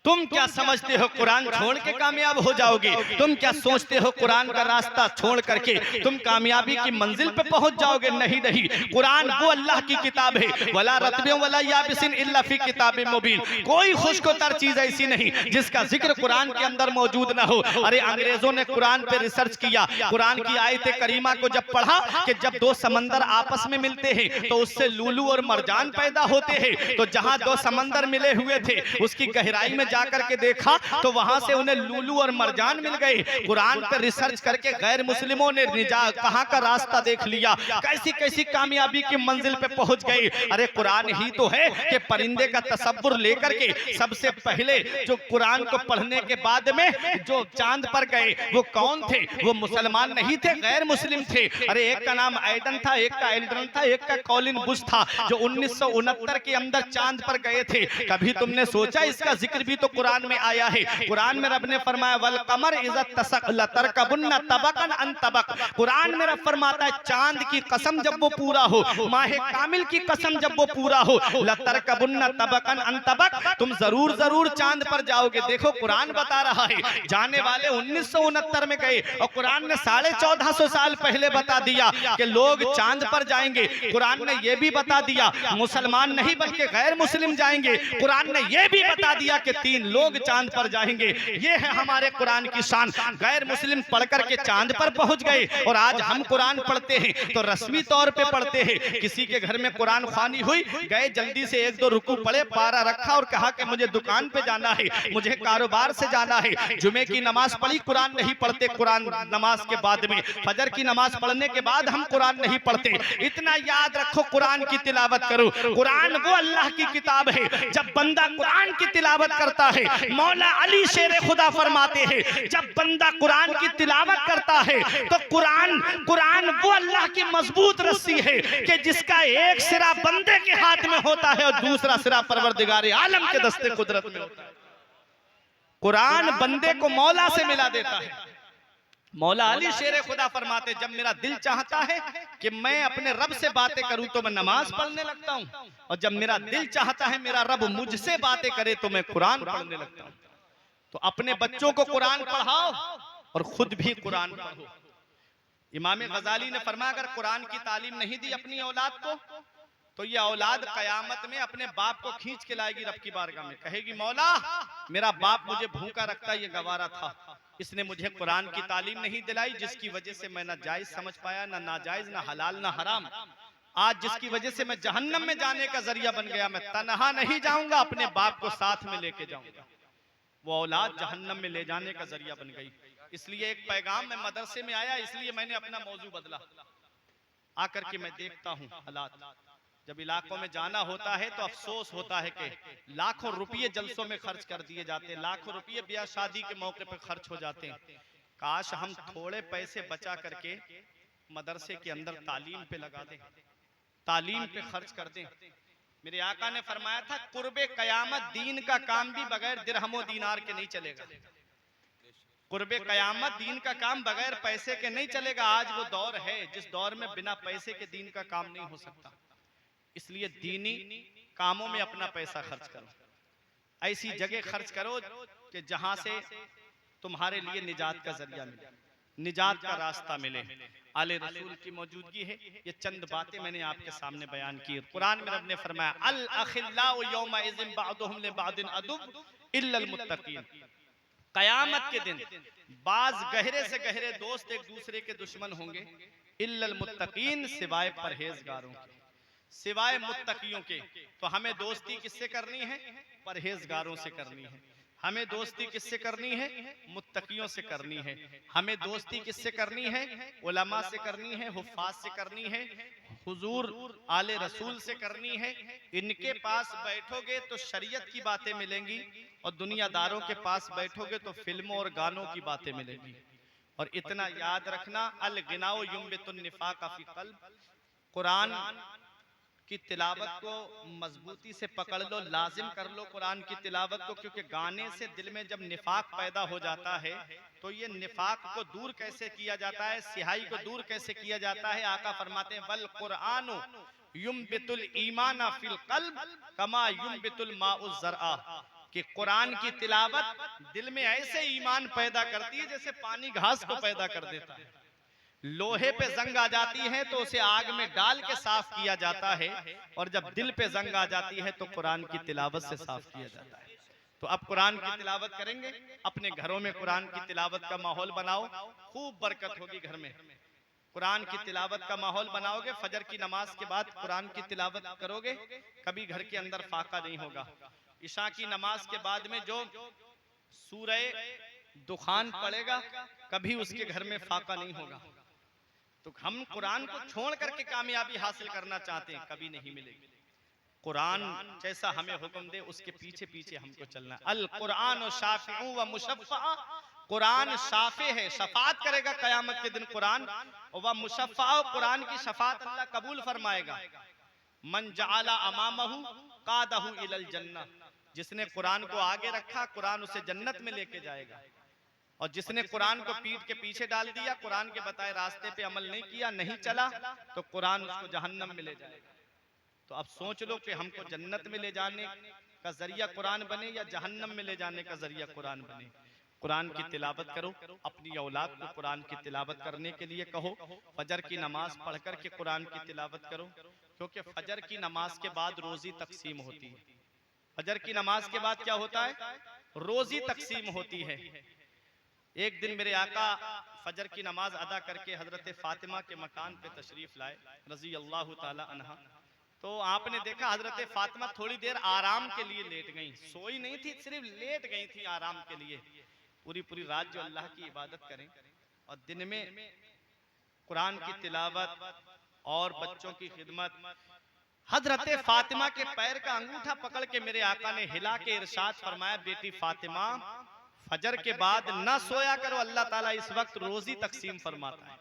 S1: तुम क्या समझते हो कुरान छोड़ के कामयाब हो जाओगे? तुम क्या सोचते हो कुरान का रास्ता छोड़ करके तुम कामयाबी की मंजिल पे पहुंच जाओगे? नहीं नहीं, कुरान वो अल्लाह की किताब है, वला रत्बिन वला याबिसिन इल्ला फी किताबिन मुबीन। कोई खुशकोतर चीज ऐसी नहीं जिसका जिक्र कुरान के अंदर मौजूद ना हो। अरे अंग्रेजों ने कुरान पे रिसर्च किया, कुरान की आयत करीमा को जब पढ़ा कि जब 2 समंदर आपस में मिलते हैं तो उससे लूलू और मरजान पैदा होते हैं, तो जहां 2 समंदर मिले हुए थे उसकी गहराई में जाकर के देखा तो वहां से उन्हें लूलू और मरजान मिल गए। कुरान पर रिसर्च करके गैर मुस्लिमों ने कहां का रास्ता देख लिया, कैसी कैसी कामयाबी की मंजिल पे पहुंच गए। अरे कुरान ही तो है कि परिंदे का तसव्वुर लेकर के सबसे पहले जो कुरान को पढ़ने के बाद में जो चांद पर गए वो कौन थे? वो मुसलमान नहीं थे, गैर मुस्लिम थे। अरे एक का नाम एडन था, एक का एल्ड्रन था, एक का कॉलिन बुश था, जो 1969 के अंदर चांद पर गए थे। कभी तुमने सोचा इसका जिक्र भी तो कुरान में आया है। कुरान में रब ने फरमाया वल कमर इज़ा तसक लतरकबुन्ना तबकन अन तबक। कुरान में रब फरमाता है चांद की कसम जब वो पूरा हो, माह कामिल की कसम जब वो पूरा हो, लतरकबुन्ना तबकन अन तबक, तुम जरूर जरूर चांद पर जाओगे। देखो कुरान बता रहा है जाने वाले 1969 में गए और कुरान ने 1450 साल पहले बता दिया कि लोग चांद पर जाएंगे। कुरान ने यह भी बता दिया मुसलमान नहीं बल्कि गैर मुस्लिम जाएंगे। कुरान ने यह भी बता दिया कि 3 लोग चांद पर जाएंगे। ये है हमारे कुरान की शान। गैर मुस्लिम पढ़कर के चांद पर पहुंच गए और आज हम कुरान पढ़ते हैं तो रस्मी तौर पे पढ़ते हैं। किसी के घर में कुरान ख्वानी हुई, गए जल्दी से 1-2 रुकू पढ़े, पारा रखा और कहा कि मुझे दुकान पे जाना है, मुझे कारोबार से जाना है। जुमे की नमाज पढ़ी, कुरान नहीं पढ़ते। कुरान नमाज के बाद में फजर की नमाज पढ़ने के बाद हम कुरान नहीं पढ़ते। इतना याद रखो, कुरान की तिलावत करो। कुरान वो अल्लाह की किताब है, जब बंदा कुरान की तिलावत करता है, मौला अली शेर खुदा फरमाते हैं जब बंदा कुरान की तिलावत करता है तो कुरान वो अल्लाह की मजबूत रस्सी है कि जिसका एक सिरा बंदे के हाथ में होता है और दूसरा सिरा परवरदिगार आलम के दस्ते कुदरत में होता है। कुरान बंदे को मौला से मिला देता है। मौला अली शेर खुदा फरमाते जब मेरा दिल चाहता है कि मैं अपने रब से बातें करूं तो मैं नमाज पढ़ने लगता हूं, और जब मेरा दिल चाहता है मेरा रब मुझसे बातें करे तो मैं कुरान पढ़ने लगता हूं। तो अपने बच्चों को कुरान पढ़ाओ और खुद भी कुरान पढ़ो। इमाम गजाली ने फरमाया अगर कुरान की तालीम नहीं दी अपनी औलाद को तो ये औलाद कयामत में अपने बाप को खींच के लाएगी रब की बारगाह में, कहेगी मौला मेरा बाप मुझे भूखा रखता ये गवारा था, इसने मुझे कुरान की तालीम नहीं दिलाई जिसकी वजह से मैं ना जायज समझ पाया, ना नाजायज, ना हलाल, ना हराम। आज जिसकी वजह से मैं जहन्नम में जाने का जरिया बन गया। मैं तन्हा नहीं जाऊंगा, अपने बाप को साथ में लेके जाऊंगा। वो औलाद जहन्नम में ले जाने का जरिया बन गई। इसलिए एक पैगाम में मदरसे में आया, इसलिए मैंने अपना मौजू बदला। आकर के मैं देखता हूँ हालात, जब इलाकों में जाना होता है तो अफसोस होता है कि लाखों रुपये जलसों में खर्च कर दिए जाते हैं, लाखों रुपये ब्याह शादी के मौके पर खर्च हो जाते हैं। काश हम थोड़े पैसे बचा करके मदरसे के अंदर तालीम पे लगा दें, तालीम पे खर्च कर दें। मेरे आका ने फरमाया था, कुर्बे कयामत दीन का काम भी बगैर दिरहमो दीनार के नहीं चलेगा। कुर्बे कयामत दीन का काम बगैर पैसे के नहीं चलेगा। आज वो दौर है जिस दौर में बिना पैसे के दीन का काम नहीं हो सकता। इसलिए दीनी कामों में अपना पैसा खर्च करो, ऐसी जगह खर्च करो कि जहां से तुम्हारे लिए निजात का जरिया मिले, निजात का रास्ता मिले। आले रसूल की मौजूदगी है। ये चंद बातें मैंने आपके सामने बयान की। कुरान में रब ने फरमाया, अल अखिल्लाउ यौमा इज़िन बअदुहुम लिबअदिन अदुव इल्लल मुत्तकीन। कयामत के दिन बाज गहरे से गहरे दोस्त एक दूसरे के दुश्मन होंगे, इल्लल मुत्तकीन, सिवाय परहेजगारों के, सिवाय मुत्तकियों के। तो हमें दोस्ती किससे करनी है? परहेजगारों से करनी है। हमें दोस्ती किससे करनी है? मुत्तकियों से करनी है। हमें दोस्ती किससे करनी है? उलमा से करनी है, हुफ्फाज से करनी है, हुजूर आले रसूल से करनी है। इनके पास बैठोगे तो शरीयत की बातें मिलेंगी, और दुनियादारों के पास बैठोगे तो फिल्मों और गानों की बातें मिलेंगी। और इतना याद रखना, अल गिनाओ युम्बितुन निफाक फी क़ल्ब, कुरान की तिलावत को मजबूती से पकड़ लो, लाजिम कर लो कुरान की तिलावत को, क्योंकि गाने से दिल में जब निफाक पैदा हो जाता है तो ये निफाक को दूर कैसे किया जाता है, सिहाई को दूर कैसे किया जाता है। आका फरमाते हैं, वल कुरानु युम्बितुल ईमाना फिल क़ल्ब कमा युम्बितुल माउज़ ज़रआ, कि कुरान की तिलावत दिल में ऐसे ईमान पैदा करती है जैसे पानी घास को पैदा कर देता है। लोहे पे जंग आ जाती है तो उसे आग में डाल के साफ किया जाता है, और जब दिल पे जंग आ जाती है तो कुरान की तिलावत से साफ किया जाता है। तो अब कुरान की तिलावत करेंगे, अपने घरों में कुरान की तिलावत का माहौल बनाओ, खूब बरकत होगी घर में। कुरान की तिलावत का माहौल बनाओगे, फजर की नमाज के बाद कुरान की तिलावत करोगे, कभी घर के अंदर फाका नहीं होगा। इशा की नमाज के बाद में जो सूरह दुखान पड़ेगा, कभी उसके घर में फाका नहीं होगा। तो हम कुरान को छोड़ करके कामयाबी हासिल करना चाहते हैं, कभी नहीं मिलेगी। कुरान जैसा हमें हुक्म दे उसके पीछे पीछे हमको चलना है। अल कुरान शाफिउ व मुशफ़्फ़ा, कुरान शाफे है, शफात करेगा कयामत के दिन कुरान, व मुशफ़्फ़ा, कुरान की शफात अल्लाह कबूल फरमाएगा। मन जअला अमामहु कादहु इलल जन्नह, जिसने कुरान को आगे रखा कुरान उसे जन्नत में लेके जाएगा, और जिसने कुरान को पीठ के पीछे डाल दिया, कुरान के बताए रास्ते पे अमल नहीं किया, नहीं चला, तो कुरान उसको जहन्नम में ले जाएगा। तो अब सोच लो कि हमको जन्नत में ले जाने का जरिया कुरान बने या जहन्नम में ले जाने का जरिया कुरान बने। कुरान की तिलावत करो, अपनी औलाद को कुरान की तिलावत करने के लिए कहो। फजर की नमाज पढ़ कर के कुरान की तिलावत करो, क्योंकि फजर की नमाज के बाद रोजी तकसीम होती है। फजर की नमाज के बाद क्या होता है? रोजी तकसीम होती है। एक दिन मेरे आका फजर की नमाज अदा करके हजरत फातिमा के मकान पे तशरीफ लाए रजी अल्लाह ताला अन्हा। तो आपने देखा हजरत फातिमा थोड़ी देर आराम के लिए लेट गई, सोई नहीं थी, सिर्फ लेट गई थी आराम के लिए। पूरी पूरी रात जो अल्लाह की इबादत करें, और दिन में कुरान की तिलावत और बच्चों की खिदमत। हजरत फातिमा के पैर का अंगूठा पकड़ के मेरे आका ने हिला के इरशाद फरमाया, बेटी फातिमा, फजर के बाद ना सोया करो, अल्लाह ताला इस वक्त रोजी तकसीम फरमाता है।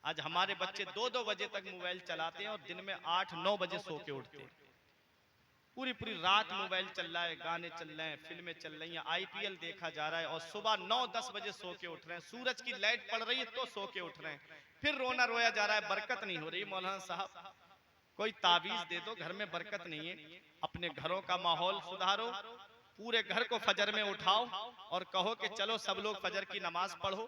S1: आज हमारे बच्चे 2-2 बजे तक मोबाइल चलाते हैं और दिन में 8-9 बजे सो के उठते हैं। पूरी पूरी रात मोबाइल चल रहा है, गाने चल रहे हैं, फिल्में चल रही हैं, आईपीएल देखा जा रहा है, और सुबह 9-10 बजे सो के उठ रहे हैं। सूरज की लाइट पड़ रही है तो सो के उठ रहे हैं, फिर रोना रोया जा रहा है, बरकत नहीं हो रही। मौलाना साहब कोई ताबीज दे दो, घर में बरकत नहीं है। अपने घरों का माहौल सुधारो, पूरे घर को फजर में उठाओ और कहो कि चलो सब लोग फजर की नमाज पढ़ो।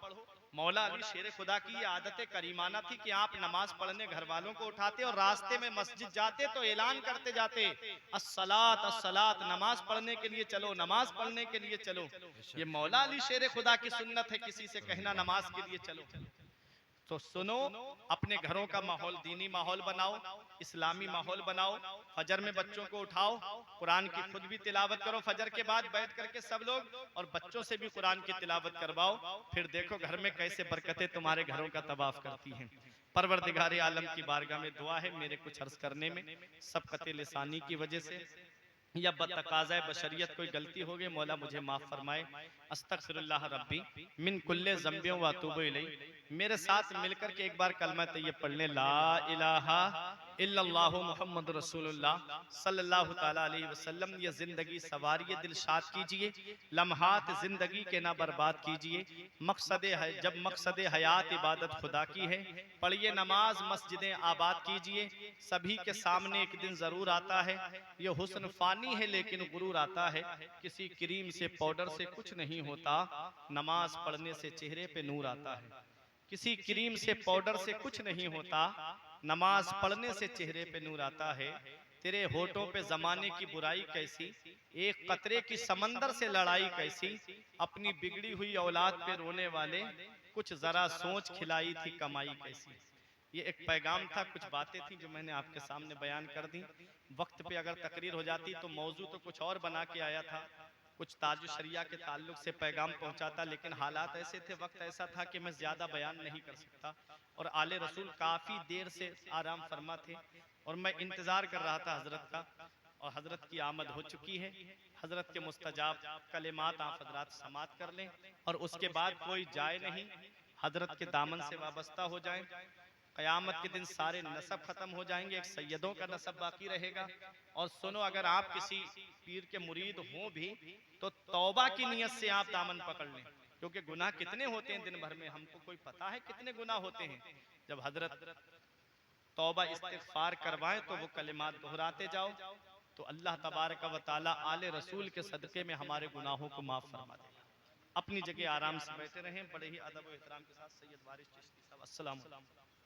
S1: मौला अली शेर खुदा की ये आदत करीमाना थी कि आप नमाज पढ़ने घर वालों को उठाते और रास्ते में मस्जिद जाते तो ऐलान करते जाते, अस्सलात अस्सलात, नमाज पढ़ने के लिए चलो, नमाज पढ़ने के लिए चलो। ये मौला अली शेर खुदा की सुन्नत है, किसी से कहना नमाज के लिए चलो। तो सुनो, अपने घरों का माहौल दीनी माहौल बनाओ, इस्लामी माहौल बनाओ। फजर में बच्चों को उठाओ, कुरान की खुद भी तिलावत करो फजर के बाद बैठ करके सब लोग, और बच्चों से भी कुरान की तिलावत करवाओ। फिर देखो घर में कैसे बरकतें तुम्हारे घरों का तवाफ करती हैं। परवरदिगार आलम की बारगाह में दुआ है, मेरे कुछ अर्ज करने में सबकत लिसानी की वजह से या बतकाज़ा बशरियत कोई गलती हो गई, मौला मुझे माफ फरमाए। अस्तगफिरुल्लाह रब्बी मिन कुल्ले ज़ंबियों व अतूबु इलैहि। मेरे साथ मिलकर के एक बार कलमा तैयब पढ़ लें, ला इलाहा इल्लल्लाहु मुहम्मद रसूलुल्लाह सल्लल्लाहु ताला अलैहि वसल्लम। ये जिंदगी सवारिए दिलशाद कीजिए, लम्हात जिंदगी के ना बर्बाद कीजिए। मकसद है जब मकसद हयात इबादत खुदा की है, पढ़िए नमाज, मस्जिदें आबाद कीजिए। सभी के सामने एक दिन जरूर आता है, ये हुस्न फानी है लेकिन गुरूर आता है। किसी क्रीम से पाउडर से कुछ नहीं होता, नमाज पढ़ने से चेहरे पे नूर आता है। किसी क्रीम से पाउडर से कुछ नहीं होता, नमाज पढ़ने से चेहरे पे नूर आता है। तेरे होठों पे जमाने की बुराई कैसी, एक कतरे की समंदर से लड़ाई कैसी। अपनी बिगड़ी हुई औलाद पे रोने वाले, कुछ जरा सोच खिलाई थी कमाई कैसी। ये एक पैगाम था, कुछ बातें थी जो मैंने आपके सामने बयान कर दी। वक्त पे अगर तकरीर हो जाती तो मौजू तो कुछ और बना के आया था, कुछ ताजु शरिया के ताल्लुक से पैगाम पहुंचाता, लेकिन हालात ऐसे थे, वक्त ऐसा था कि मैं ज्यादा बयान नहीं कर सकता। और आले रसूल काफी देर से आराम फरमा थे और मैं इंतजार कर रहा था हजरत का, और हजरत की आमद हो चुकी है। हजरत के मुस्तजाब कलिमात आप हजरात समात कर लें, और उसके बाद कोई जाए नहीं, हजरत के दामन से वाबस्ता हो जाएं। कयामत के दिन सारे नसब खत्म हो जाएंगे, एक सैयदों का नसब बाकी रहेगा। और सुनो, अगर आप किसी पीर के मुरीद हो भी तो तौबा की नियत से आप दामन पकड़ लें, क्योंकि गुनाह कितने होते हैं दिन भर में, हमको कोई पता है कितने गुनाह होते हैं। जब हजरत तौबा इस्तिगफार करवाएं तो वो कलिमात दोहराते जाओ, तो अल्लाह तबारक व तआला आले रसूल के सदक़े में हमारे गुनाहों को माफ फरमा देगा। अपनी जगह आराम से बैठे रहें, बड़े ही अदब व एहतराम के साथ सैयद वारिस चिश्ती साहब। अस्सलाम वालेकुम।